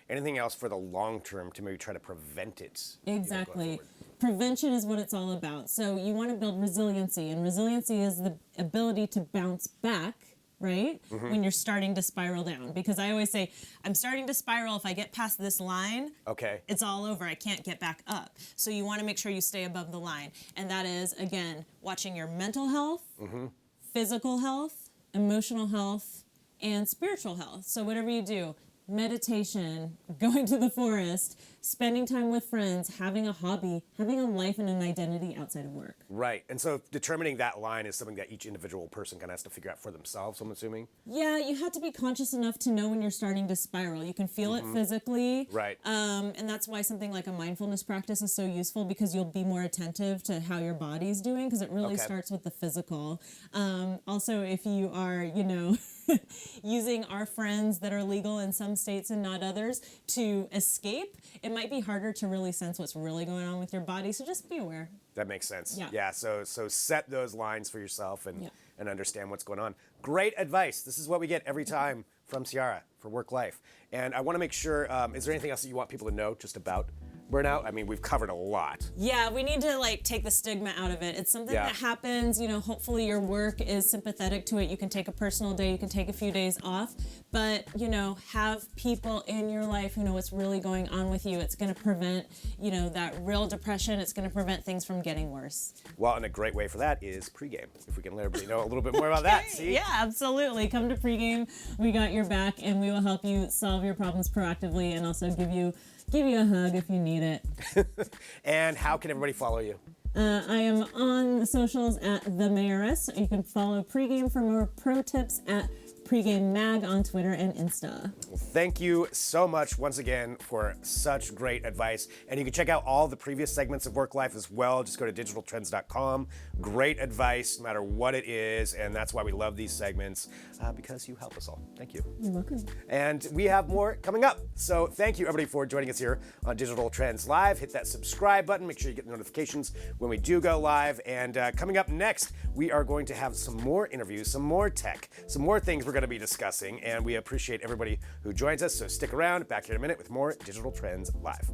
Anything else for the long term to maybe try to prevent it? Exactly. Prevention is what it's all about. So you want to build resiliency, and resiliency is the ability to bounce back, right? When you're starting to spiral down. Because I always say, I'm starting to spiral. If I get past this line, it's all over. I can't get back up. So you want to make sure you stay above the line. And that is, again, watching your mental health, physical health, emotional health, and spiritual health. So whatever you do, meditation, going to the forest, spending time with friends, having a hobby, having a life and an identity outside of work. Right, and so determining that line is something that each individual person kind of has to figure out for themselves, I'm assuming? Yeah, you have to be conscious enough to know when you're starting to spiral. You can feel it physically. Right. And that's why something like a mindfulness practice is so useful, because you'll be more attentive to how your body's doing, because it really starts with the physical. Also, if you are, using our friends that are legal in some states and not others to escape, it might be harder to really sense what's really going on with your body. So just be aware. That makes sense. Yeah. So set those lines for yourself and understand what's going on. Great advice. This is what we get every time from Ciara for work life. And I want to make sure, is there anything else that you want people to know just about burnout? I mean, we've covered a lot. Yeah, we need to take the stigma out of it. It's something that happens, hopefully your work is sympathetic to it. You can take a personal day, you can take a few days off, but, have people in your life who know what's really going on with you. It's going to prevent, that real depression. It's going to prevent things from getting worse. Well, and a great way for that is pregame. If we can let everybody know a little bit more about that, see? Yeah, absolutely. Come to pregame. We got your back, and we will help you solve your problems proactively and also give you a hug if you need it. And how can everybody follow you? I am on the socials at The Mayoress. You can follow Pregame for more pro tips at Pregame Mag on Twitter and Insta. Well, thank you so much once again for such great advice. And you can check out all the previous segments of Work Life as well. Just go to digitaltrends.com. Great advice, no matter what it is. And that's why we love these segments, because you help us all. Thank you. You're welcome. And we have more coming up. So thank you, everybody, for joining us here on Digital Trends Live. Hit that subscribe button. Make sure you get notifications when we do go live. And coming up next, we are going to have some more interviews, some more tech, some more things we're going to be discussing. And we appreciate everybody who joins us. So stick around. Back here in a minute with more Digital Trends Live.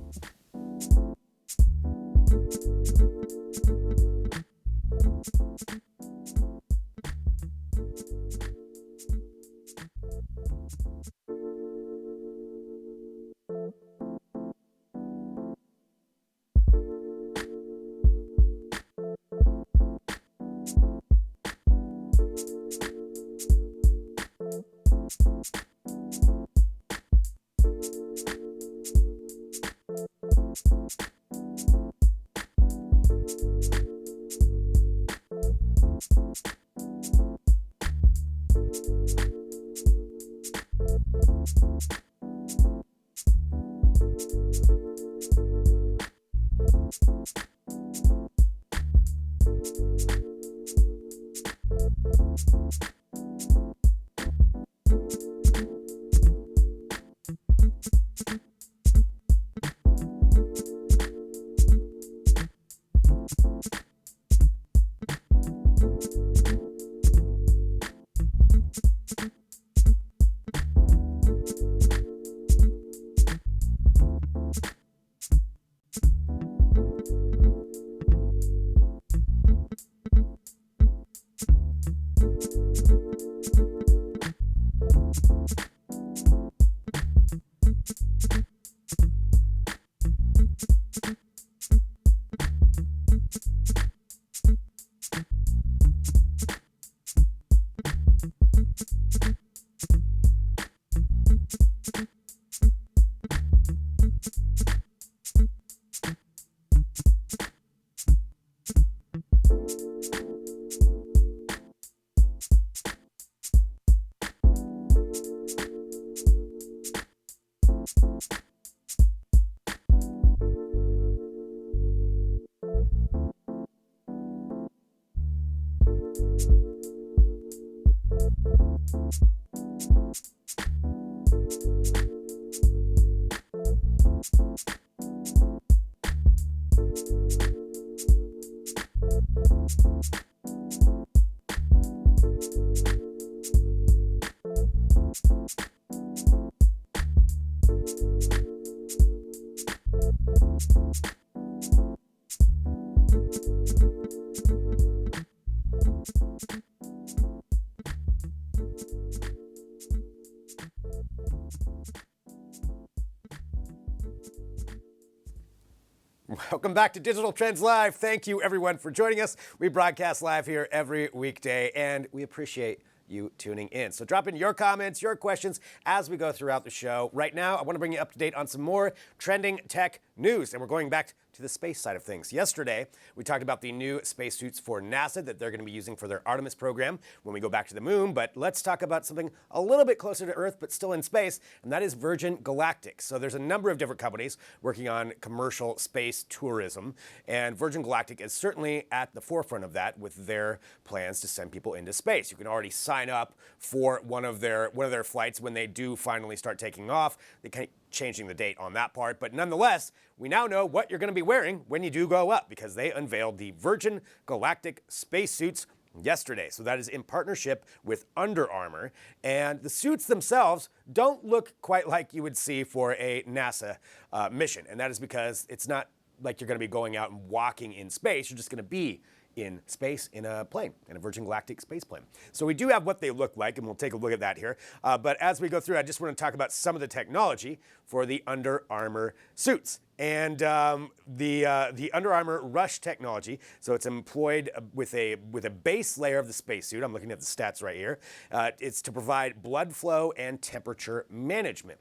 Welcome back to Digital Trends Live. Thank you, everyone, for joining us. We broadcast live here every weekday, and we appreciate you tuning in. So drop in your comments, your questions as we go throughout the show. Right now, I want to bring you up to date on some more trending tech news, and we're going back to the space side of things. Yesterday, we talked about the new spacesuits for NASA that they're going to be using for their Artemis program when we go back to the moon, but let's talk about something a little bit closer to Earth, but still in space, and that is Virgin Galactic. So there's a number of different companies working on commercial space tourism, and Virgin Galactic is certainly at the forefront of that with their plans to send people into space. You can already sign up for one of their flights when they do finally start taking off. They can changing the date on that part, but nonetheless, we now know what you're going to be wearing when you do go up because they unveiled the Virgin Galactic spacesuits yesterday. So that is in partnership with Under Armour, and the suits themselves don't look quite like you would see for a NASA mission, and that is because it's not like you're going to be going out and walking in space. You're just going to be in space in a plane, in a Virgin Galactic space plane. So we do have what they look like, and we'll take a look at that here. But as we go through, I just want to talk about some of the technology for the Under Armour suits. And the Under Armour Rush technology, so it's employed with a base layer of the spacesuit. I'm looking at the stats right here. It's to provide blood flow and temperature management.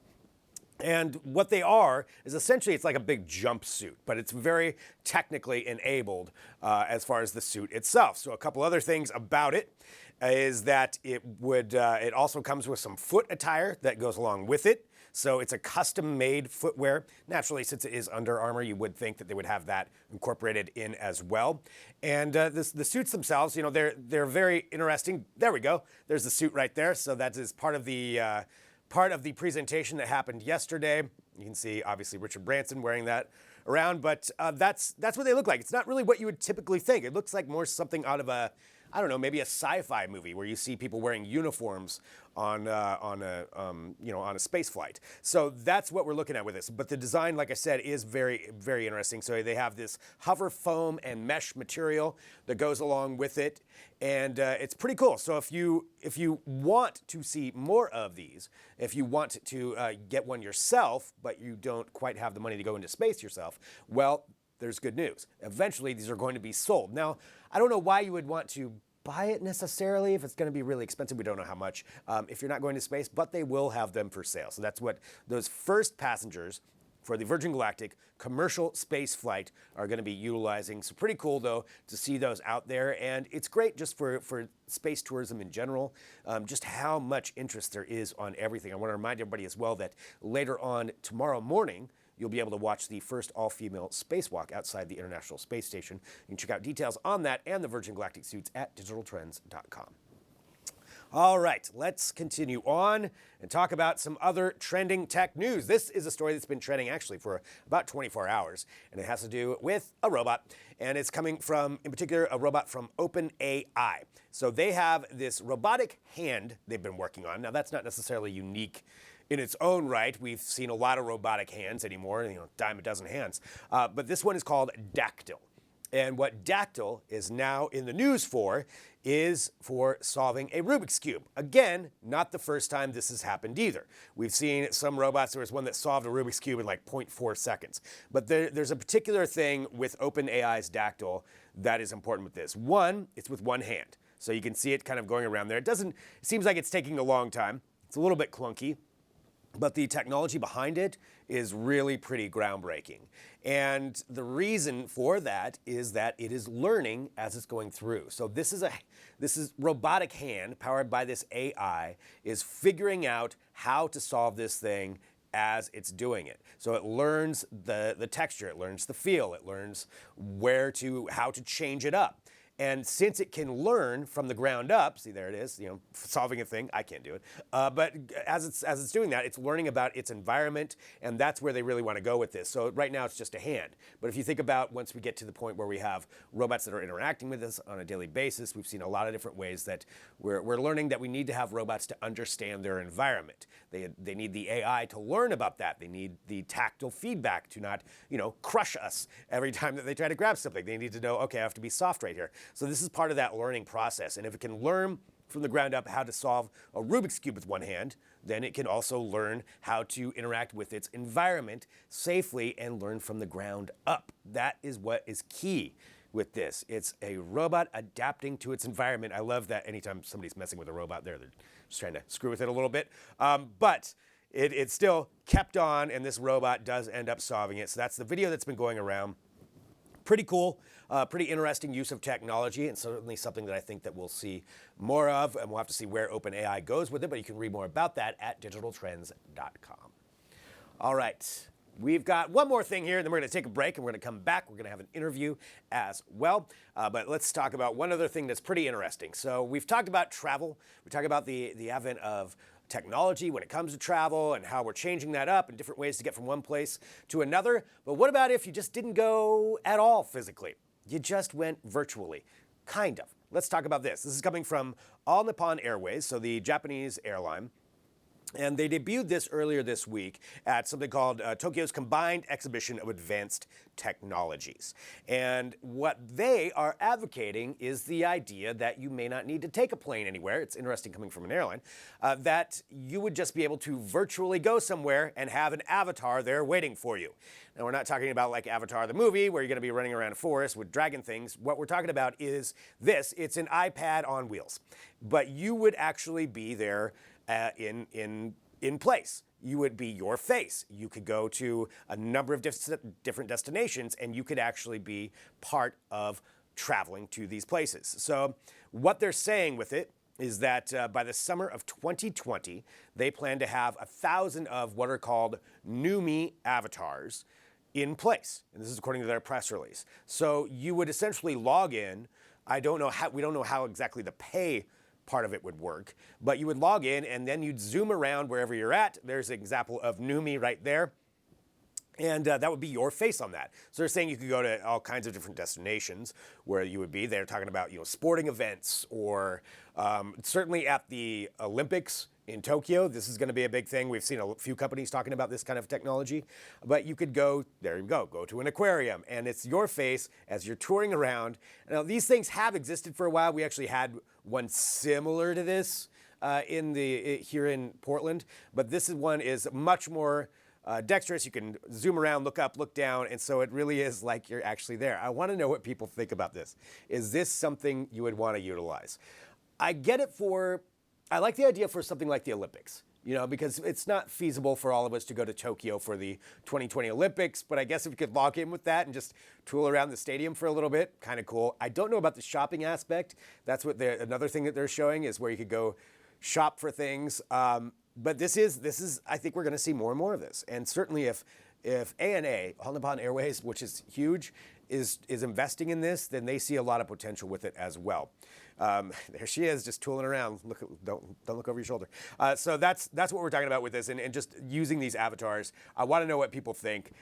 And what they are is essentially it's like a big jumpsuit, but it's very technically enabled as far as the suit itself. So a couple other things about it is that it also comes with some foot attire that goes along with it. So it's a custom-made footwear. Naturally, since it is Under Armour, you would think that they would have that incorporated in as well. And the suits themselves, you know, they're very interesting. There we go. There's the suit right there. So that is part of the presentation that happened yesterday. You can see, obviously, Richard Branson wearing that around, but that's what they look like. It's not really what you would typically think. It looks like more something out of a, I don't know, maybe a sci-fi movie where you see people wearing uniforms on a space flight. So that's what we're looking at with this. But the design, like I said, is very, very interesting. So they have this hover foam and mesh material that goes along with it, and it's pretty cool. So if you want to see more of these, if you want to get one yourself, but you don't quite have the money to go into space yourself, well, there's good news. Eventually, these are going to be sold. Now, I don't know why you would want to buy it necessarily if it's going to be really expensive. We don't know how much if you're not going to space, but they will have them for sale. So that's what those first passengers for the Virgin Galactic commercial space flight are going to be utilizing. So pretty cool, though, to see those out there. And it's great just for space tourism in general, just how much interest there is on everything. I want to remind everybody as well that later on tomorrow morning, you'll be able to watch the first all-female spacewalk outside the International Space Station. You can check out details on that and the Virgin Galactic suits at digitaltrends.com. All right, let's continue on and talk about some other trending tech news. This is a story that's been trending actually for about 24 hours, and it has to do with a robot, and it's coming from, in particular, a robot from OpenAI. So they have this robotic hand they've been working on. Now, that's not necessarily unique in its own right. We've seen a lot of robotic hands anymore, dime a dozen hands. But this one is called Dactyl. And what Dactyl is now in the news for is for solving a Rubik's Cube. Again, not the first time this has happened either. We've seen some robots, there was one that solved a Rubik's Cube in like 0.4 seconds. But there's a particular thing with OpenAI's Dactyl that is important with this. One, it's with one hand. So you can see it kind of going around there. It seems like it's taking a long time. It's a little bit clunky. But the technology behind it is really pretty groundbreaking. And the reason for that is that it is learning as it's going through. So this is robotic hand powered by this AI is figuring out how to solve this thing as it's doing it. So it learns the texture, it learns the feel, it learns how to change it up. And since it can learn from the ground up, see, there it is, solving a thing. I can't do it. But as it's doing that, it's learning about its environment, and that's where they really want to go with this. So right now it's just a hand. But if you think about once we get to the point where we have robots that are interacting with us on a daily basis, we've seen a lot of different ways that we're learning that we need to have robots to understand their environment. They need the AI to learn about that. They need the tactile feedback to not, crush us every time that they try to grab something. They need to know, okay, I have to be soft right here. So this is part of that learning process. And if it can learn from the ground up how to solve a Rubik's Cube with one hand, then it can also learn how to interact with its environment safely and learn from the ground up. That is what is key with this. It's a robot adapting to its environment. I love that anytime somebody's messing with a robot they're just trying to screw with it a little bit. But it still kept on, and this robot does end up solving it. So that's the video that's been going around. Pretty cool, pretty interesting use of technology, and certainly something that I think that we'll see more of, and we'll have to see where OpenAI goes with it, but you can read more about that at digitaltrends.com. All right, we've got one more thing here, and then we're going to take a break, and we're going to come back. We're going to have an interview as well, but let's talk about one other thing that's pretty interesting. So we've talked about travel. We talked about the advent of technology when it comes to travel and how we're changing that up and different ways to get from one place to another. But what about if you just didn't go at all physically? You just went virtually, kind of. Let's talk about this. This is coming from All Nippon Airways, so the Japanese airline. And they debuted this earlier this week at something called Tokyo's Combined Exhibition of Advanced Technologies. And what they are advocating is the idea that you may not need to take a plane anywhere. It's interesting coming from an airline, that you would just be able to virtually go somewhere and have an avatar there waiting for you. Now, we're not talking about like Avatar the movie where you're going to be running around a forest with dragon things. What we're talking about is this. It's an iPad on wheels, but you would actually be there in place. You would be your face. You could go to a number of different destinations, and you could actually be part of traveling to these places. So what they're saying with it is that by the summer of 2020, they plan to have 1,000 of what are called Numi avatars in place. And this is according to their press release. So you would essentially log in. We don't know how exactly the pay part of it would work, but you would log in and then you'd zoom around wherever you're at. There's an example of Numi right there. And that would be your face on that. So they're saying you could go to all kinds of different destinations where you would be. They're talking about sporting events or certainly at the Olympics in Tokyo. This is going to be a big thing. We've seen a few companies talking about this kind of technology. But you could go to an aquarium, and it's your face as you're touring around. Now, these things have existed for a while. We actually had one similar to this here in Portland. But this one is much more dexterous. You can zoom around, look up, look down, and so it really is like you're actually there. I want to know what people think about this. Is this something you would want to utilize? I like the idea for something like the Olympics, because it's not feasible for all of us to go to Tokyo for the 2020 Olympics, but I guess if we could log in with that and just tool around the stadium for a little bit, kind of cool. I don't know about the shopping aspect. That's another thing that they're showing is where you could go shop for things. But this is, I think we're going to see more and more of this. And certainly if ANA, All Nippon Airways, which is huge, is investing in this, then they see a lot of potential with it as well. There she is, just tooling around. Don't look over your shoulder. So that's what we're talking about with this, and just using these avatars. I want to know what people think,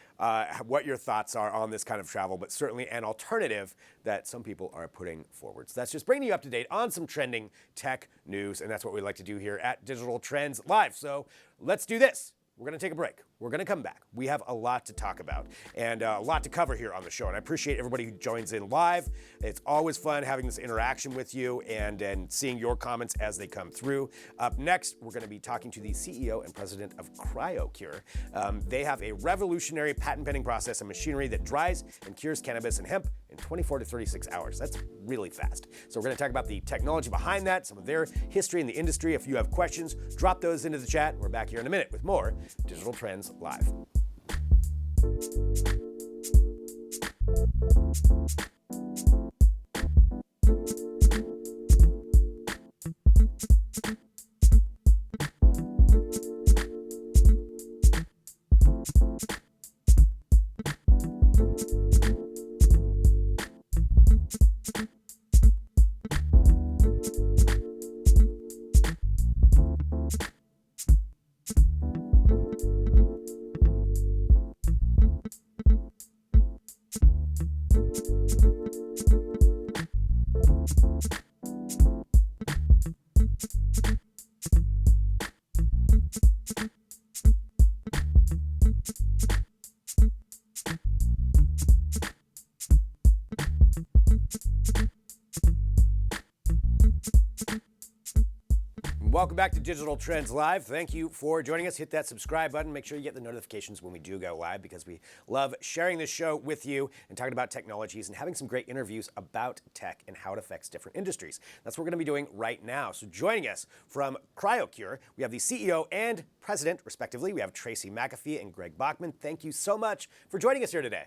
what your thoughts are on this kind of travel, but certainly an alternative that some people are putting forward. So that's just bringing you up to date on some trending tech news, and that's what we like to do here at Digital Trends Live. So let's do this. We're going to take a break. We're going to come back. We have a lot to talk about and a lot to cover here on the show. And I appreciate everybody who joins in live. It's always fun having this interaction with you and seeing your comments as they come through. Up next, we're going to be talking to the CEO and president of Cryo Cure. They have a revolutionary patent-pending process and machinery that dries and cures cannabis and hemp in 24 to 36 hours. That's really fast. So we're going to talk about the technology behind that, some of their history in the industry. If you have questions, drop those into the chat. We're back here in a minute with more Digital Trends Live. Welcome back to Digital Trends Live. Thank you for joining us. Hit that subscribe button. Make sure you get the notifications when we do go live, because we love sharing this show with you and talking about technologies and having some great interviews about tech and how it affects different industries. That's what we're going to be doing right now. So joining us from Cryo Cure, we have the CEO and president, respectively. We have Tracy McAfee and Greg Bachman. Thank you so much for joining us here today.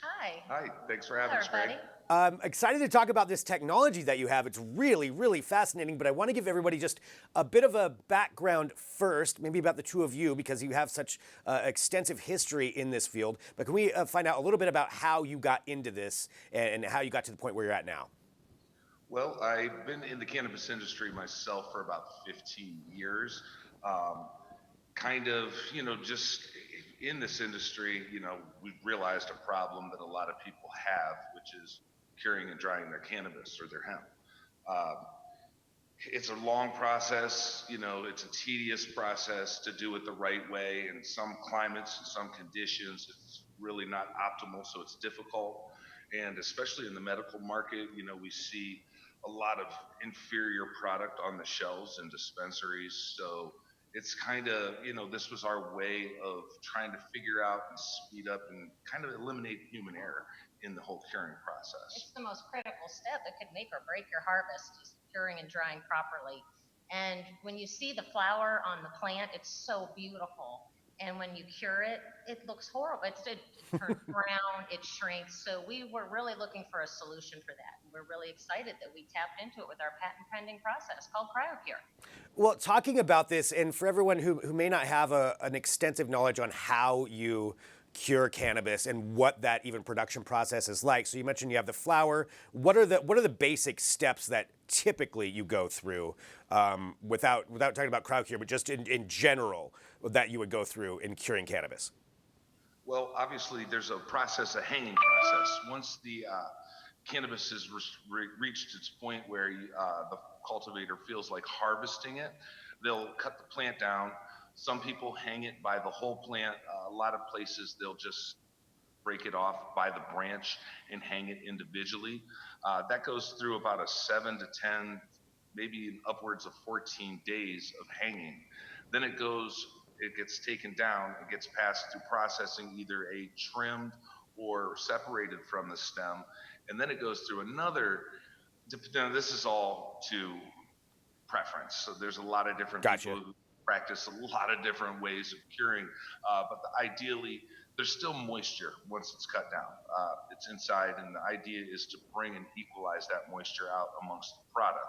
Hi. Hi, thanks for having us, Greg. I'm excited to talk about this technology that you have. It's really, really fascinating, but I want to give everybody just a bit of a background first, maybe about the two of you, because you have such extensive history in this field. But can we find out a little bit about how you got into this and how you got to the point where you're at now? Well, I've been in the cannabis industry myself for about 15 years. Just in this industry, we've realized a problem that a lot of people have, which is curing and drying their cannabis or their hemp. It's a long process, it's a tedious process to do it the right way. In some climates and some conditions, it's really not optimal, so it's difficult. And especially in the medical market, we see a lot of inferior product on the shelves in dispensaries. So it's kind of, this was our way of trying to figure out and speed up and kind of eliminate human error in the whole curing process. It's the most critical step that could make or break your harvest, is curing and drying properly. And when you see the flower on the plant, it's so beautiful. And when you cure it, it looks horrible. It turns brown, it shrinks. So we were really looking for a solution for that. And we're really excited that we tapped into it with our patent pending process called Cryo Cure. Well, talking about this, and for everyone who may not have an extensive knowledge on how you cure cannabis and what that even production process is like. So you mentioned you have the flower. What are the basic steps that typically you go through, without talking about Cryo Cure, but just in general that you would go through in curing cannabis? Well, obviously there's a process, a hanging process. Once the cannabis has reached its point where the cultivator feels like harvesting it, they'll cut the plant down. Some people hang it by the whole plant. A lot of places they'll just break it off by the branch and hang it individually. That goes through about a 7 to 10, maybe upwards of 14 days of hanging. Then it gets taken down, it gets passed through processing, either a trimmed or separated from the stem, and then it goes through another. Now, this is all to preference. So there's a lot of different people who practice a lot of different ways of curing, but ideally there's still moisture once it's cut down. It's inside, and the idea is to bring and equalize that moisture out amongst the product.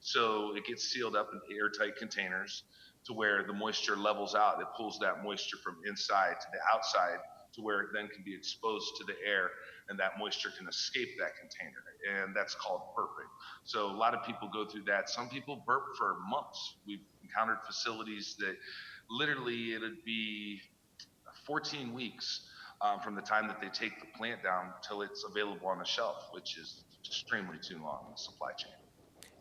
So it gets sealed up in airtight containers to where the moisture levels out. It pulls that moisture from inside to the outside to where it then can be exposed to the air, and that moisture can escape that container, and that's called burping. So a lot of people go through that. Some people burp for months. We've encountered facilities that literally it'd be 14 weeks from the time that they take the plant down till it's available on the shelf, which is extremely too long in the supply chain.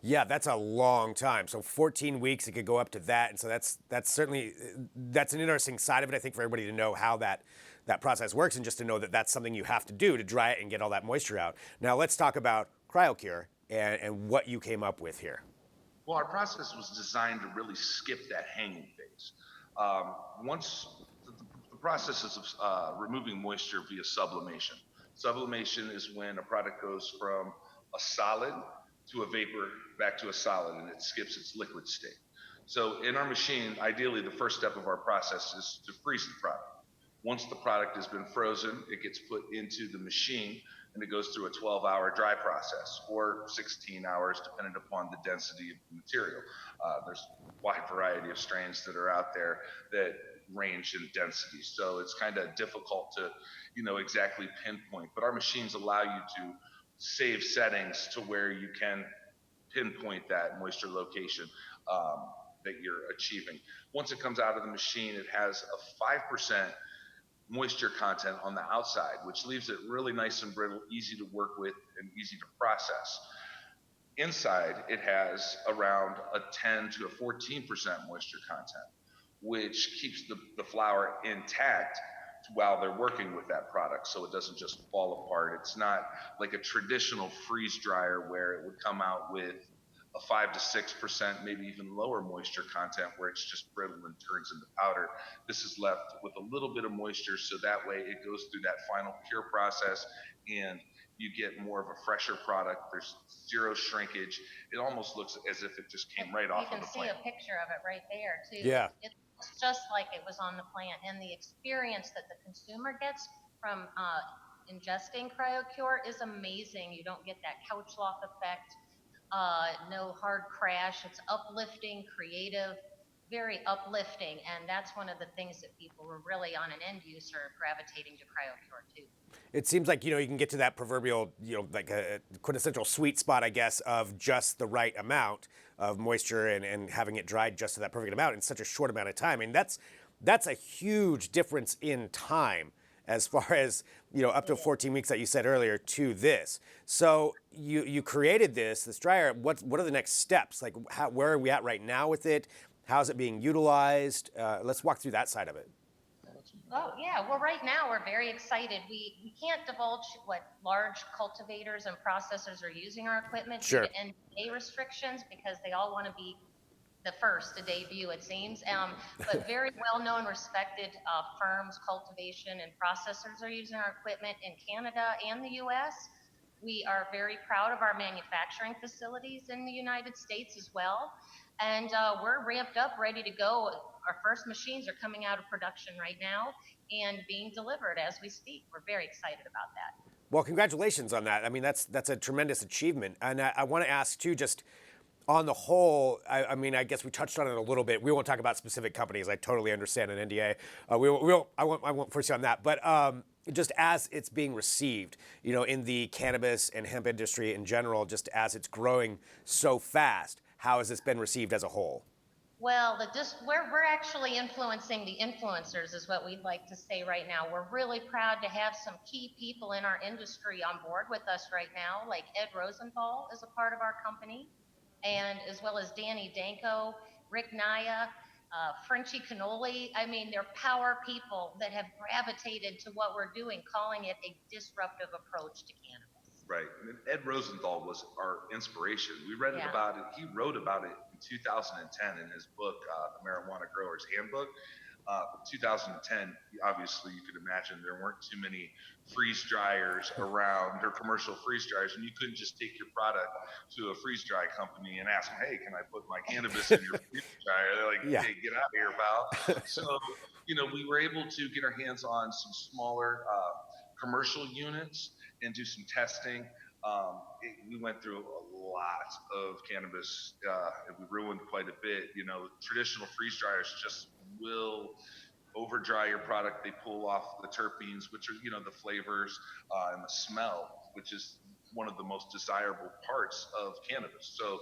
Yeah, that's a long time. So 14 weeks, it could go up to that. And so that's certainly, that's an interesting side of it, I think, for everybody to know how that process works, and just to know that that's something you have to do to dry it and get all that moisture out. Now let's talk about Cryo Cure and what you came up with here. Well, our process was designed to really skip that hanging phase. Once the process is removing moisture via sublimation. Sublimation is when a product goes from a solid to a vapor back to a solid, and it skips its liquid state. So in our machine, ideally the first step of our process is to freeze the product. Once the product has been frozen, it gets put into the machine, and it goes through a 12-hour dry process, or 16 hours, depending upon the density of the material. There's a wide variety of strains that are out there that range in density, so it's kind of difficult to, exactly pinpoint. But our machines allow you to save settings to where you can pinpoint that moisture location that you're achieving. Once it comes out of the machine, it has a 5% moisture content on the outside, which leaves it really nice and brittle, easy to work with, and easy to process. Inside, it has around a 10 to a 14% moisture content, which keeps the flower intact while they're working with that product, so it doesn't just fall apart. It's not like a traditional freeze dryer where it would come out with a 5 to 6%, maybe even lower moisture content where it's just brittle and turns into powder. This is left with a little bit of moisture, so that way it goes through that final cure process and you get more of a fresher product. There's zero shrinkage. It almost looks as if it just came right off of the plant. You can see a picture of it right there too. Yeah. It looks just like it was on the plant, and the experience that the consumer gets from ingesting Cryo Cure is amazing. You don't get that couch lock effect, no hard crash. It's uplifting, creative, very uplifting, and that's one of the things that people were really on an end user gravitating to Cryo Cure too. It seems like, you can get to that proverbial, like a quintessential sweet spot, I guess, of just the right amount of moisture and having it dried just to that perfect amount in such a short amount of time. I mean, that's a huge difference in time as far as, up to 14 weeks that you said earlier to this. So you created this dryer. What are the next steps? Like, where are we at right now with it? How's it being utilized? Let's walk through that side of it. Oh, yeah. Well, right now we're very excited. We can't divulge what large cultivators and processors are using our equipment due to NDA restrictions because they all want to be the first to debut, it seems. But very well-known, respected firms, cultivation and processors are using our equipment in Canada and the U.S. We are very proud of our manufacturing facilities in the United States as well. And we're ramped up, ready to go. Our first machines are coming out of production right now and being delivered as we speak. We're very excited about that. Well, congratulations on that. I mean, that's a tremendous achievement. And I want to ask too, just on the whole, I mean, I guess we touched on it a little bit. We won't talk about specific companies. I totally understand an NDA. I won't force you on that. But just as it's being received, in the cannabis and hemp industry in general, just as it's growing so fast, how has this been received as a whole? Well, we're actually influencing the influencers is what we'd like to say right now. We're really proud to have some key people in our industry on board with us right now, like Ed Rosenthal is a part of our company, and as well as Danny Danko, Rick Naya, Frenchie Cannoli. I mean, they're power people that have gravitated to what we're doing, calling it a disruptive approach to cannabis. Right. And Ed Rosenthal was our inspiration. We read about it. He wrote about it in 2010 in his book, The Marijuana Grower's Handbook. 2010, obviously, you could imagine there weren't too many freeze dryers around, or commercial freeze dryers, and you couldn't just take your product to a freeze dry company and ask them, hey, can I put my cannabis in your freeze dryer? They're like, hey, get out of here, pal. So, we were able to get our hands on some smaller commercial units and do some testing. We went through a lot of cannabis and we ruined quite a bit. Traditional freeze dryers just will over dry your product. They pull off the terpenes, which are, the flavors and the smell, which is one of the most desirable parts of cannabis. So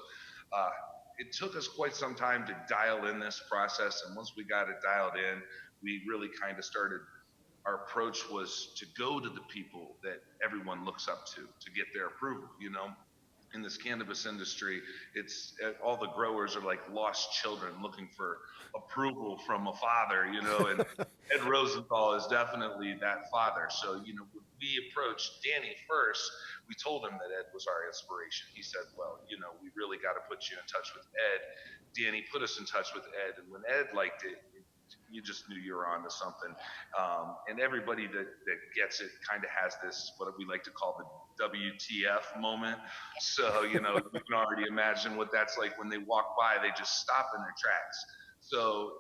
it took us quite some time to dial in this process. And once we got it dialed in, we really kind of started. Our approach was to go to the people that everyone looks up to get their approval. In this cannabis industry, it's all the growers are like lost children looking for approval from a father, and Ed Rosenthal is definitely that father. So, when we approached Danny first, we told him that Ed was our inspiration. He said, well, we really got to put you in touch with Ed. Danny put us in touch with Ed, and when Ed liked it, you just knew you were onto something. And everybody that gets it kind of has this, what we like to call the WTF moment. So, you can already imagine what that's like when they walk by, they just stop in their tracks. So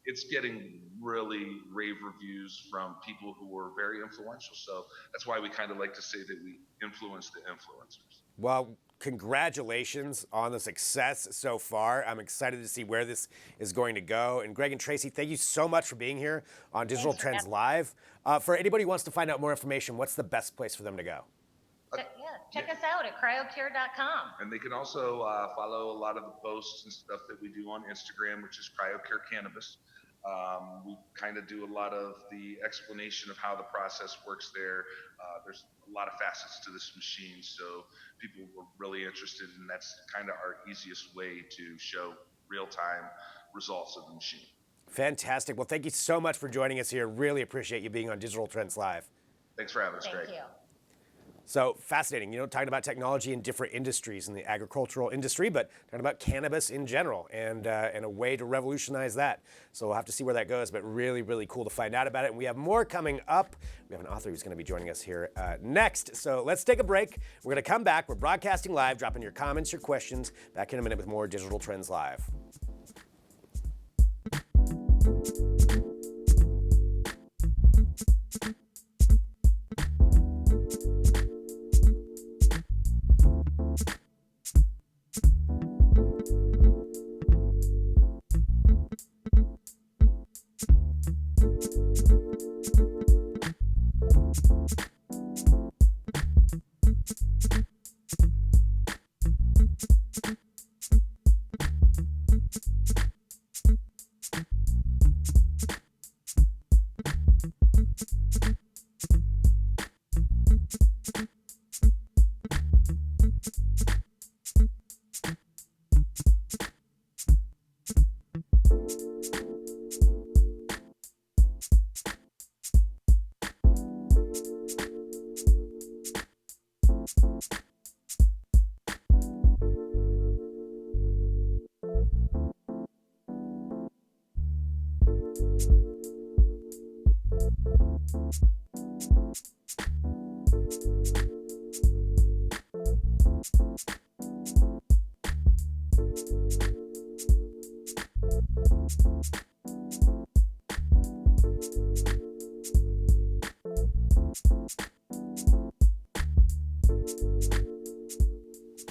it's getting really rave reviews from people who were very influential. So that's why we kind of like to say that we influence the influencers. Well, congratulations on the success so far. I'm excited to see where this is going to go. And Greg and Tracy, thank you so much for being here on Digital Trends Live. For anybody who wants to find out more information, what's the best place for them to go? Check us out at cryocure.com. And they can also follow a lot of the posts and stuff that we do on Instagram, which is Cryo Cure Cannabis. We kind of do a lot of the explanation of how the process works there. There's a lot of facets to this machine, so people were really interested, and that's kind of our easiest way to show real-time results of the machine. Fantastic. Well, thank you so much for joining us here. Really appreciate you being on Digital Trends Live. Thanks for having us, Greg. Thank you. So fascinating, talking about technology in different industries, in the agricultural industry, but talking about cannabis in general and a way to revolutionize that. So we'll have to see where that goes, but really, really cool to find out about it. And we have more coming up. We have an author who's going to be joining us here next. So let's take a break. We're going to come back. We're broadcasting live. Drop in your comments, your questions. Back in a minute with more Digital Trends Live.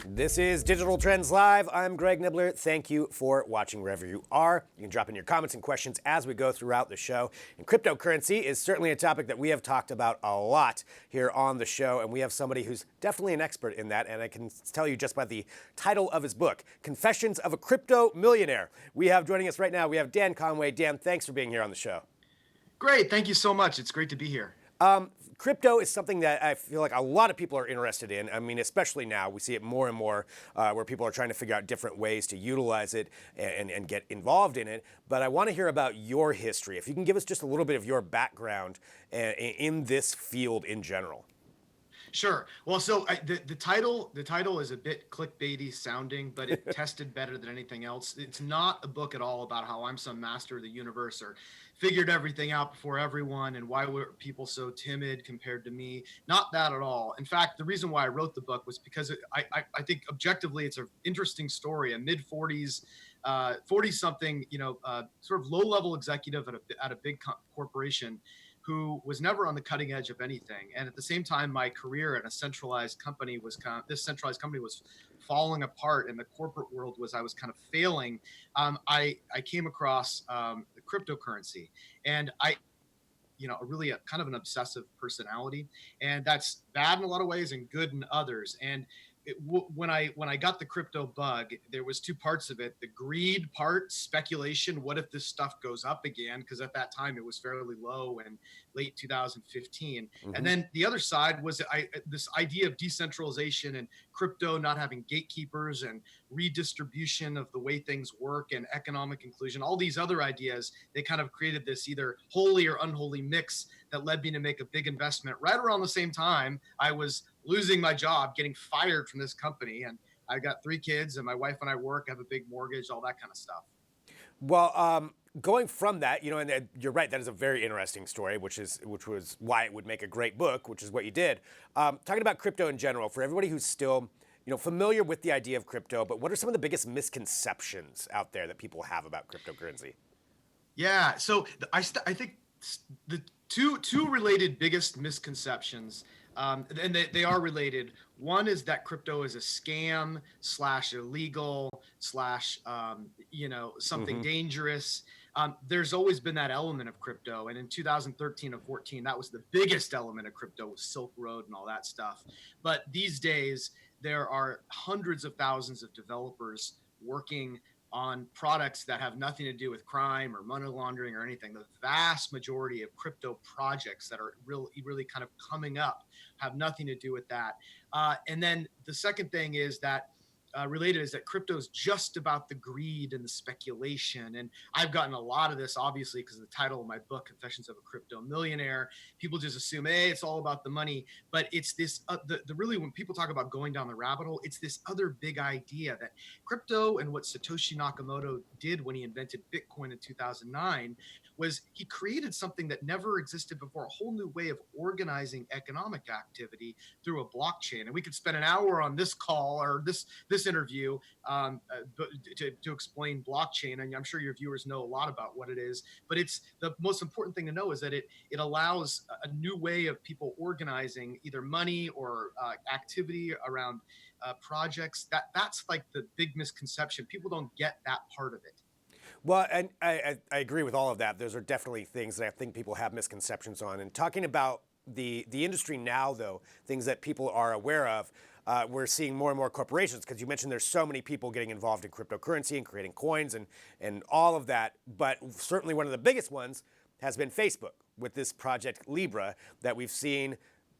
This is Digital Trends Live. I'm Greg Nibbler. Thank you for watching wherever you are. You can drop in your comments and questions as we go throughout the show. And cryptocurrency is certainly a topic that we have talked about a lot here on the show, and we have somebody who's definitely an expert in that, and I can tell you just by the title of his book, Confessions of a Crypto Millionaire. We have joining us right now, we have Dan Conway. Dan, thanks for being here on the show. Great. Thank you so much. It's great to be here. Crypto is something that I feel like a lot of people are interested in. I mean, especially now, we see it more and more where people are trying to figure out different ways to utilize it and get involved in it. But I want to hear about your history. If you can give us just a little bit of your background in this field in general. Sure. Well, so the title is a bit clickbaity sounding, but it tested better than anything else. It's not a book at all about how I'm some master of the universe or figured everything out before everyone and why were people so timid compared to me. Not that at all. In fact, the reason why I wrote the book was because I think objectively it's an interesting story. A mid-40s, 40-something, sort of low-level executive at a big corporation who was never on the cutting edge of anything. And at the same time, my career at a centralized company was falling apart, and the corporate world I was kind of failing. I came across the cryptocurrency, and really a kind of an obsessive personality, and that's bad in a lot of ways and good in others. And when I got the crypto bug, there was two parts of it. The greed part, speculation, what if this stuff goes up again? Because at that time it was fairly low in late 2015. Mm-hmm. And then the other side was this idea of decentralization and crypto not having gatekeepers and redistribution of the way things work and economic inclusion, all these other ideas. They kind of created this either holy or unholy mix that led me to make a big investment right around the same time I was losing my job, getting fired from this company. And I got 3 kids and my wife and I work, have a big mortgage, all that kind of stuff. Well, going from that, and you're right, that is a very interesting story, which was why it would make a great book, which is what you did. Talking about crypto in general, for everybody who's still, familiar with the idea of crypto, but what are some of the biggest misconceptions out there that people have about cryptocurrency? Yeah, so I think the two related biggest misconceptions, and they are related. One is that crypto is a scam / illegal / something mm-hmm. dangerous. There's always been that element of crypto, and in 2013 and 14, that was the biggest element of crypto, was Silk Road and all that stuff. But these days, there are hundreds of thousands of developers working on products that have nothing to do with crime or money laundering or anything. The vast majority of crypto projects that are really kind of coming up have nothing to do with that. And then the second thing is that related is that crypto is just about the greed and the speculation. And I've gotten a lot of this, obviously, because of the title of my book, Confessions of a Crypto Millionaire. People just assume, hey, it's all about the money. But it's this, the really, when people talk about going down the rabbit hole, it's this other big idea that crypto and what Satoshi Nakamoto did when he invented Bitcoin in 2009 was he created something that never existed before, a whole new way of organizing economic activity through a blockchain. And we could spend an hour on this call or this interview to explain blockchain. And I'm sure your viewers know a lot about what it is, but it's the most important thing to know is that it allows a new way of people organizing either money or activity around projects. That's like the big misconception. People don't get that part of it. Well, and I agree with all of that. Those are definitely things that I think people have misconceptions on. And talking about the industry now, though, things that people are aware of, we're seeing more and more corporations, because you mentioned there's so many people getting involved in cryptocurrency and creating coins and all of that. But certainly one of the biggest ones has been Facebook with this project Libra that we've seen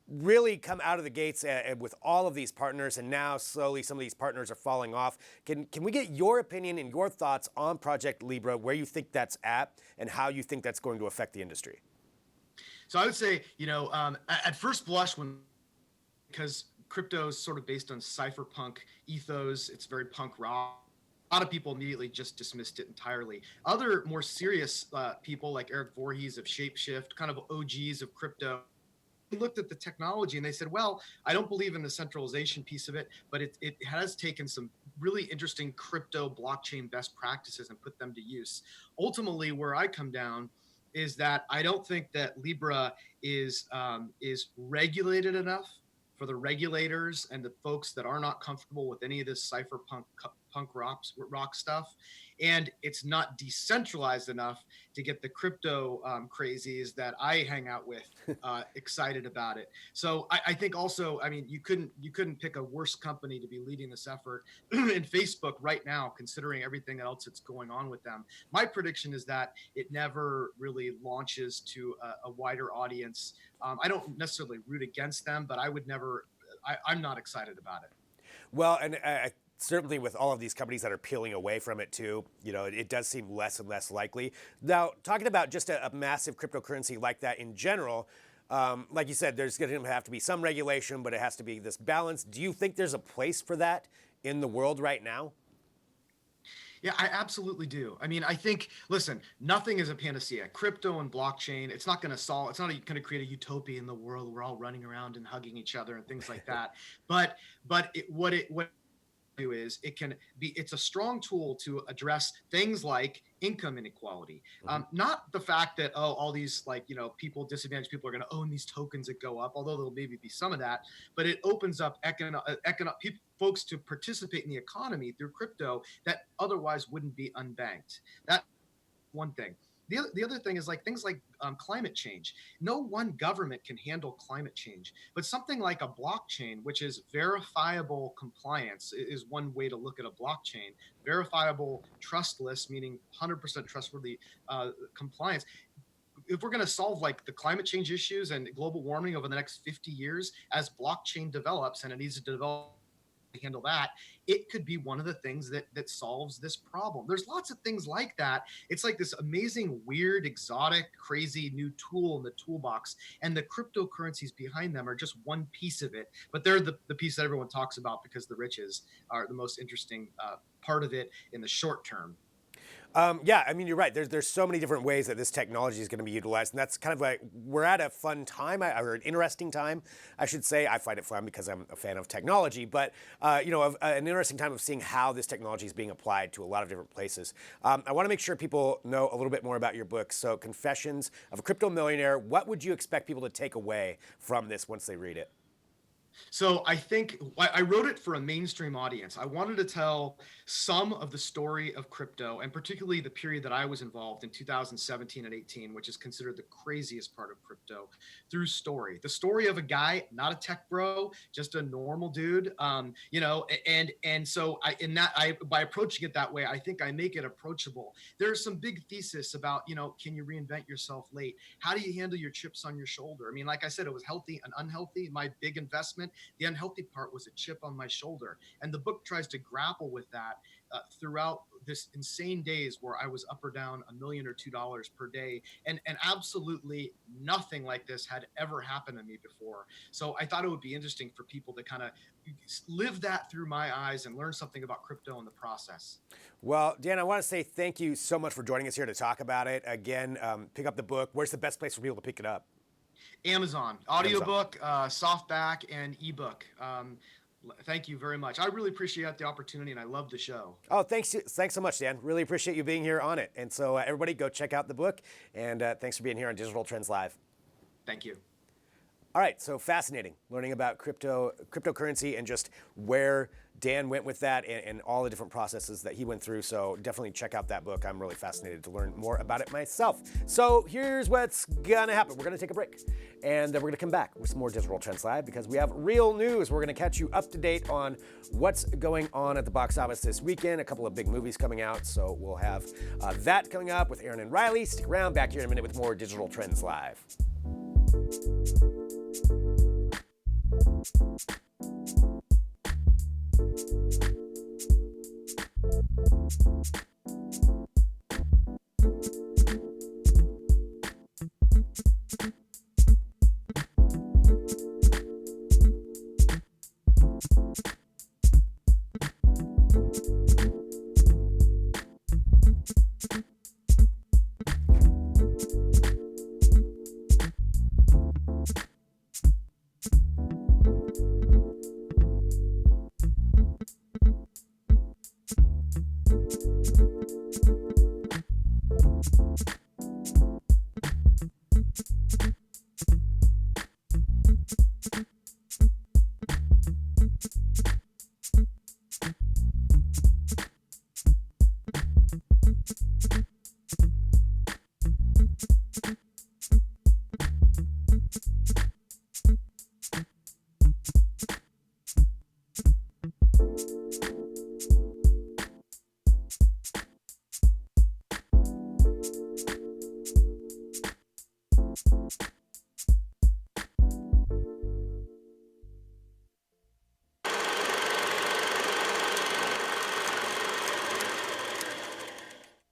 really come out of the gates with all of these partners, and now slowly some of these partners are falling off. Can we get your opinion and your thoughts on Project Libra, where you think that's at, and how you think that's going to affect the industry? So I would say, at first blush, because crypto is sort of based on cypherpunk ethos, it's very punk rock. A lot of people immediately just dismissed it entirely. Other more serious people like Eric Voorhees of Shapeshift, kind of OGs of crypto, looked at the technology and they said, well, I don't believe in the centralization piece of it, but it has taken some really interesting crypto blockchain best practices and put them to use. Ultimately, where I come down is that I don't think that Libra is regulated enough for the regulators and the folks that are not comfortable with any of this cypherpunk punk rock stuff. And it's not decentralized enough to get the crypto crazies that I hang out with excited about it. So I think also, I mean, you couldn't pick a worse company to be leading this effort in Facebook right now, considering everything else that's going on with them. My prediction is that it never really launches to a wider audience. I don't necessarily root against them, but I'm not excited about it. Well, and certainly with all of these companies that are peeling away from it too, it does seem less and less likely. Now, talking about just a massive cryptocurrency like that in general, like you said, there's going to have to be some regulation, but it has to be this balance. Do you think there's a place for that in the world right now? Yeah, I absolutely do. I mean, I think, listen, nothing is a panacea. Crypto and blockchain, it's not going to create a utopia in the world where we're all running around and hugging each other and things like that. But what do is it's a strong tool to address things like income inequality. Not the fact that all these disadvantaged people are going to own these tokens that go up, although there'll maybe be some of that, but it opens up folks to participate in the economy through crypto that otherwise wouldn't be unbanked. That's one thing. The other thing is things like climate change. No one government can handle climate change, but something like a blockchain, which is verifiable compliance, is one way to look at a blockchain. Verifiable, trustless, meaning 100% trustworthy compliance. If we're going to solve the climate change issues and global warming over the next 50 years, as blockchain develops, and it needs to develop to handle that, it could be one of the things that solves this problem. There's lots of things like that. It's like this amazing, weird, exotic, crazy new tool in the toolbox, and the cryptocurrencies behind them are just one piece of it, but they're the piece that everyone talks about because the riches are the most interesting part of it in the short term. Yeah, I mean, you're right. There's so many different ways that this technology is going to be utilized, and that's kind of like we're at a fun time, or an interesting time, I should say. I find it fun because I'm a fan of technology, but an interesting time of seeing how this technology is being applied to a lot of different places. I want to make sure people know a little bit more about your book. So, Confessions of a Crypto Millionaire. What would you expect people to take away from this once they read it? So I think I wrote it for a mainstream audience. I wanted to tell some of the story of crypto, and particularly the period that I was involved in 2017 and 18, which is considered the craziest part of crypto, through story. The story of a guy, not a tech bro, just a normal dude. And so by approaching it that way, I think I make it approachable. There's some big thesis about, can you reinvent yourself late? How do you handle your chips on your shoulder? I mean, like I said, it was healthy and unhealthy. My big investment investment. The unhealthy part was a chip on my shoulder. And the book tries to grapple with that throughout this insane days where I was up or down $1 million or $2 per day. And absolutely nothing like this had ever happened to me before. So I thought it would be interesting for people to kind of live that through my eyes and learn something about crypto in the process. Well, Dan, I want to say thank you so much for joining us here to talk about it. Again, pick up the book. Where's the best place for people to pick it up? Amazon, audiobook, softback, and ebook. Thank you very much. I really appreciate the opportunity, and I love the show. Oh, thanks so much, Dan. Really appreciate you being here on it. And so everybody go check out the book, and thanks for being here on Digital Trends Live. Thank you. All right, so fascinating learning about cryptocurrency and just where Dan went with that and all the different processes that he went through. So definitely check out that book. I'm really fascinated to learn more about it myself. So here's what's gonna happen. We're gonna take a break and then we're gonna come back with some more Digital Trends Live because we have real news. We're gonna catch you up to date on what's going on at the box office this weekend. A couple of big movies coming out. So we'll have that coming up with Aaron and Riley. Stick around, back here in a minute with more Digital Trends Live.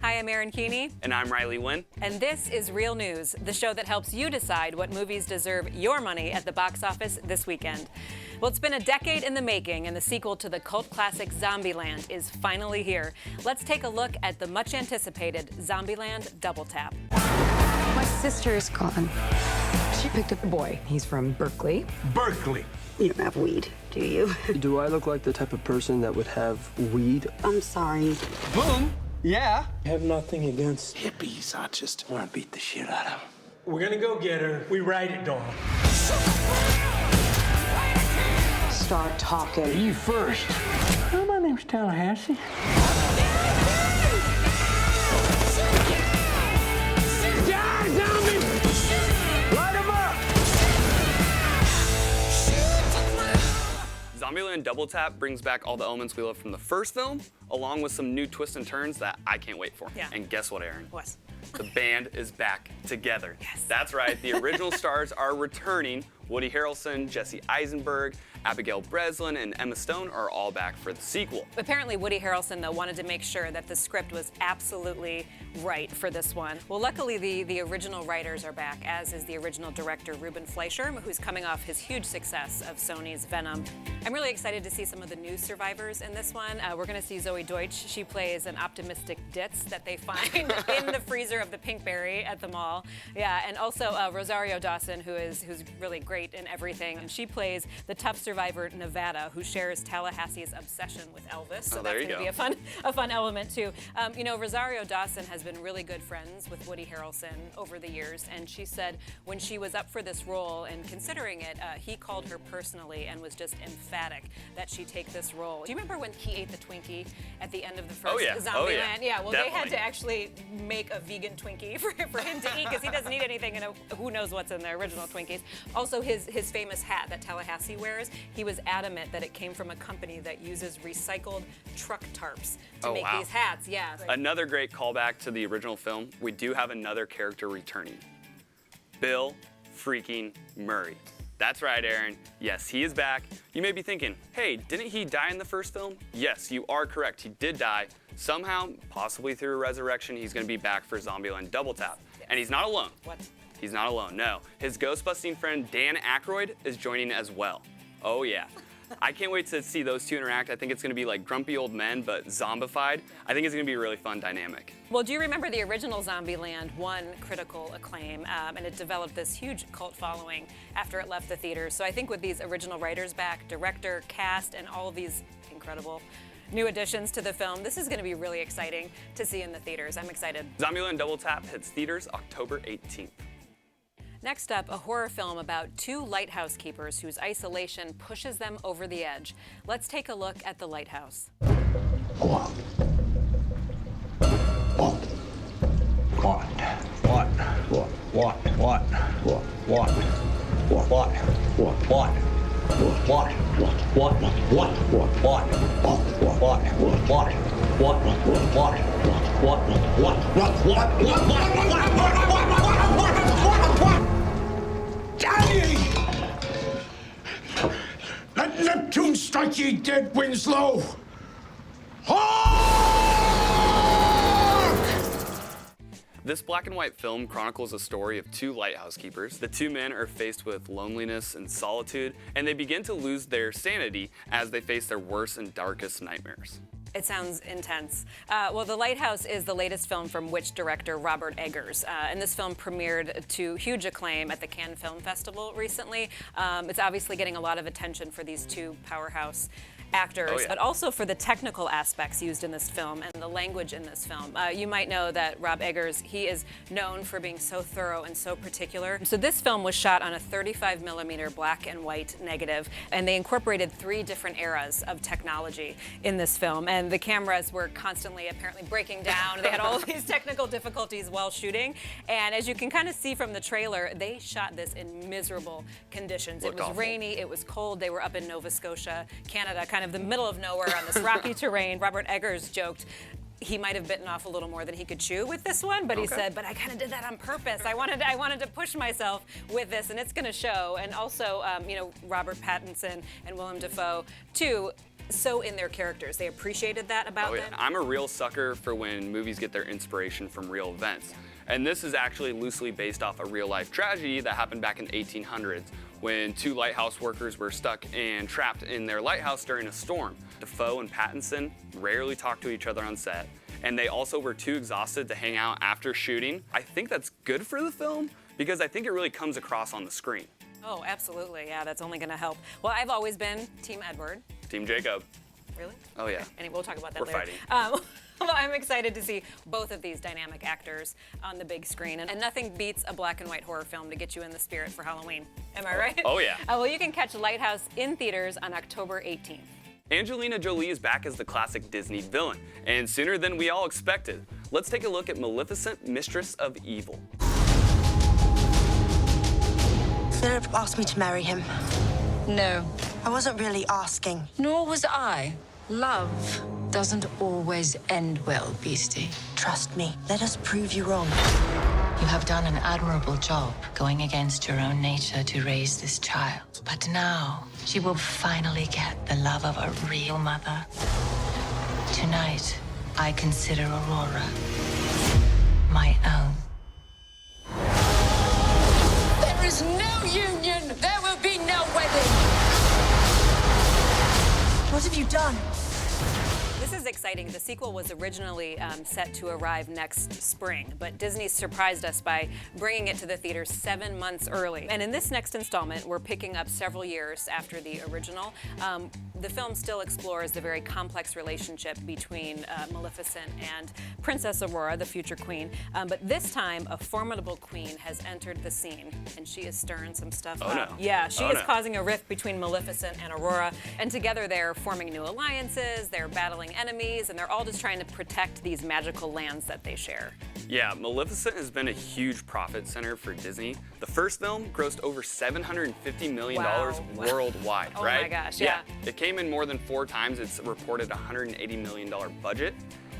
Hi, I'm Erin Keeney. And I'm Riley Wynn. And this is Real News, the show that helps you decide what movies deserve your money at the box office this weekend. Well, it's been a decade in the making, and the sequel to the cult classic Zombieland is finally here. Let's take a look at the much-anticipated Zombieland Double Tap. My sister is gone. She picked up a boy. He's from Berkeley. Berkeley? You don't have weed, do you? Do I look like the type of person that would have weed? I'm sorry. Boom! Yeah. I have nothing against hippies. I just want to beat the shit out of them. We're gonna go get her. We ride it, dog. Start talking. You first. Oh, my name's Tallahassee. Die, zombie! Light 'em up! Zombieland Double Tap brings back all the elements we love from the first film, along with some new twists and turns that I can't wait for. Yeah. And guess what, Aaron? What? The band is back together. Yes. That's right, the original stars are returning. Woody Harrelson, Jesse Eisenberg, Abigail Breslin, and Emma Stone are all back for the sequel. Apparently, Woody Harrelson, though, wanted to make sure that the script was absolutely right for this one. Well, luckily, the original writers are back, as is the original director, Ruben Fleischer, who's coming off his huge success of Sony's Venom. I'm really excited to see some of the new survivors in this one. We're going to see Zoe Deutsch. She plays an optimistic ditz that they find in the freezer of the Pinkberry at the mall. Yeah, and also Rosario Dawson, who's really great in everything. And she plays the tough survivor Nevada, who shares Tallahassee's obsession with Elvis. So that's going to be a fun element too. You know, Rosario Dawson has been really good friends with Woody Harrelson over the years, and she said when she was up for this role and considering it, he called her personally and was just emphatic that she take this role. Do you remember when he ate the Twinkie at the end of the first Zombieland? Yeah, well, definitely. They had to actually make a vegan Twinkie for him to eat because he doesn't eat anything, and who knows what's in the original Twinkies. Also, his famous hat that Tallahassee wears, he was adamant that it came from a company that uses recycled truck tarps to make these hats. Yeah. Another great callback to the original film, we do have another character returning. Bill freaking Murray. That's right, Aaron. Yes, he is back. You may be thinking, hey, didn't he die in the first film? Yes, you are correct. He did die. Somehow, possibly through a resurrection, he's going to be back for Zombieland Double Tap. And he's not alone. What? He's not alone, no. His ghost-busting friend Dan Aykroyd is joining as well. Oh, yeah. I can't wait to see those two interact. I think it's going to be like grumpy old men, but zombified. I think it's going to be a really fun dynamic. Well, do you remember the original Zombieland won critical acclaim, and it developed this huge cult following after it left the theaters. So I think with these original writers back, director, cast, and all of these incredible new additions to the film, this is going to be really exciting to see in the theaters. I'm excited. Zombieland Double Tap hits theaters October 18th. Next up, a horror film about two lighthouse keepers whose isolation pushes them over the edge. Let's take a look at The Lighthouse. What? Daddy! Let Neptune strike ye dead, Winslow! This black and white film chronicles a story of two lighthouse keepers. The two men are faced with loneliness and solitude, and they begin to lose their sanity as they face their worst and darkest nightmares. It sounds intense. Well, The Lighthouse is the latest film from witch director Robert Eggers. And this film premiered to huge acclaim at the Cannes Film Festival recently. It's obviously getting a lot of attention for these two powerhouse actors, but also for the technical aspects used in this film and the language in this film. You might know that Rob Eggers, he is known for being so thorough and so particular. So this film was shot on a 35mm black and white negative, and they incorporated 3 different eras of technology in this film. And the cameras were constantly apparently breaking down. They had all of these technical difficulties while shooting. And as you can kind of see from the trailer, they shot this in miserable conditions. It was rainy, it was cold. They were up in Nova Scotia, Canada, kind of the middle of nowhere on this rocky terrain. Robert Eggers joked he might have bitten off a little more than he could chew with this one, but he said, but I kind of did that on purpose. I wanted to push myself with this, and it's going to show. And also, you know, Robert Pattinson and Willem Dafoe, too, so in their characters. They appreciated that about them. I'm a real sucker for when movies get their inspiration from real events. And this is actually loosely based off a real-life tragedy that happened back in the 1800s when 2 lighthouse workers were stuck and trapped in their lighthouse during a storm. Dafoe and Pattinson rarely talked to each other on set, and they also were too exhausted to hang out after shooting. I think that's good for the film because I think it really comes across on the screen. Oh, absolutely. Yeah, that's only going to help. Well, I've always been Team Edward. Team Jacob. Really? Oh, yeah. And we'll talk about that later. We're fighting. Well, I'm excited to see both of these dynamic actors on the big screen. And nothing beats a black and white horror film to get you in the spirit for Halloween. Am I right? Oh, yeah. Well, you can catch Lighthouse in theaters on October 18th. Angelina Jolie is back as the classic Disney villain, and sooner than we all expected. Let's take a look at Maleficent, Mistress of Evil. Philip asked me to marry him. No. I wasn't really asking. Nor was I. Love doesn't always end well, Beastie. Trust me. Let us prove you wrong. You have done an admirable job going against your own nature to raise this child. But now, she will finally get the love of a real mother. Tonight, I consider Aurora my own. There is no union. There will be no wedding. What have you done? This is exciting. The sequel was originally set to arrive next spring, but Disney surprised us by bringing it to the theaters 7 months early. And in this next installment, we're picking up several years after the original. The film still explores the very complex relationship between Maleficent and Princess Aurora, the future queen. But this time, a formidable queen has entered the scene, and she is stirring some stuff up. No. Yeah, she is causing a rift between Maleficent and Aurora, and together they're forming new alliances, they're battling enemies, and they're all just trying to protect these magical lands that they share. Yeah, Maleficent has been a huge profit center for Disney. The first film grossed over $750 million worldwide, right? Oh my gosh, yeah. It came in more than 4 times its reported $180 million budget,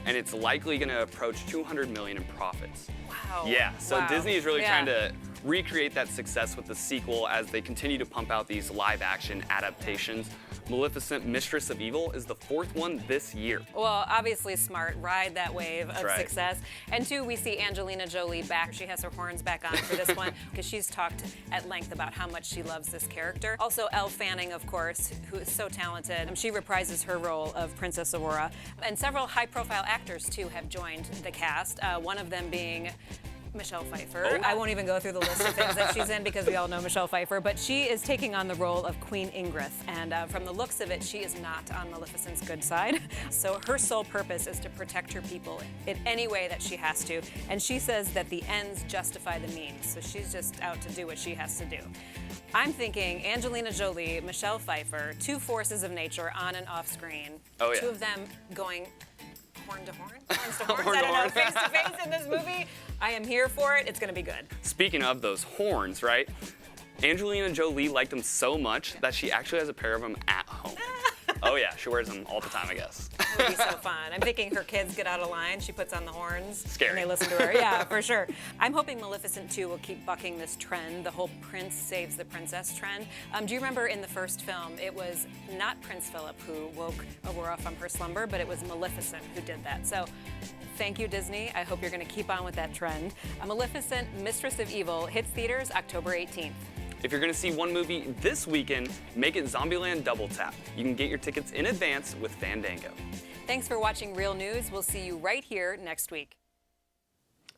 and it's likely going to approach $200 million in profits. Wow. Yeah, so Disney is really trying to recreate that success with the sequel as they continue to pump out these live-action adaptations. Maleficent, Mistress of Evil is the 4th one this year. Well, obviously smart. Ride that wave of right. success. And 2, we see Angelina Jolie back. She has her horns back on for this one because she's talked at length about how much she loves this character. Also, Elle Fanning, of course, who is so talented. She reprises her role of Princess Aurora. And several high-profile actors, too, have joined the cast, one of them being Michelle Pfeiffer. Oh. I won't even go through the list of things that she's in because we all know Michelle Pfeiffer, but she is taking on the role of Queen Ingrid. And from the looks of it, she is not on Maleficent's good side. So her sole purpose is to protect her people in any way that she has to. And she says that the ends justify the means. So she's just out to do what she has to do. I'm thinking Angelina Jolie, Michelle Pfeiffer, 2 forces of nature on and off screen. Oh, yeah. 2 of them going horn to horn? Horns to horns? I don't know, face to face in this movie. I am here for it. It's going to be good. Speaking of those horns, right? Angelina Jolie liked them so much that she actually has a pair of them at home. Oh yeah, she wears them all the time, I guess. It would be so fun. I'm thinking her kids get out of line, she puts on the horns, Scary. and they listen to her. Yeah, for sure. I'm hoping Maleficent 2 will keep bucking this trend, the whole prince saves the princess trend. Do you remember in the first film, it was not Prince Philip who woke Aurora from her slumber, but it was Maleficent who did that. So thank you, Disney. I hope you're going to keep on with that trend. Maleficent, Mistress of Evil hits theaters October 18th. If you're going to see one movie this weekend, make it Zombieland Double Tap. You can get your tickets in advance with Fandango. Thanks for watching Real News. We'll see you right here next week.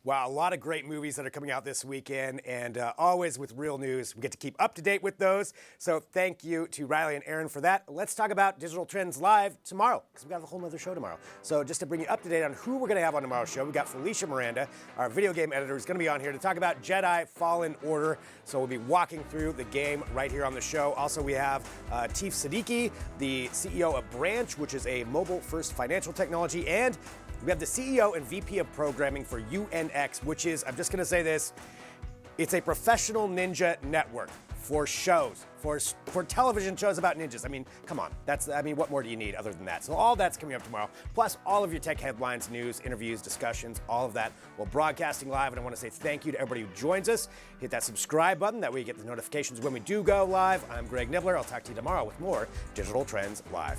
Wow, a lot of great movies that are coming out this weekend, and always with Real News, we get to keep up to date with those. So thank you to Riley and Aaron for that. Let's talk about Digital Trends Live tomorrow, because we've got a whole other show tomorrow. So just to bring you up to date on who we're going to have on tomorrow's show, we've got Felicia Miranda, our video game editor, who's going to be on here to talk about Jedi Fallen Order. So we'll be walking through the game right here on the show. Also, we have Teef Siddiqui, the CEO of Branch, which is a mobile-first financial technology, and we have the CEO and VP of Programming for UNX, which is, I'm just going to say this, it's a professional ninja network for shows, for television shows about ninjas. I mean, come on. What more do you need other than that? So all that's coming up tomorrow, plus all of your tech headlines, news, interviews, discussions, all of that. We're broadcasting live, and I want to say thank you to everybody who joins us. Hit that subscribe button. That way you get the notifications when we do go live. I'm Greg Nibbler. I'll talk to you tomorrow with more Digital Trends Live.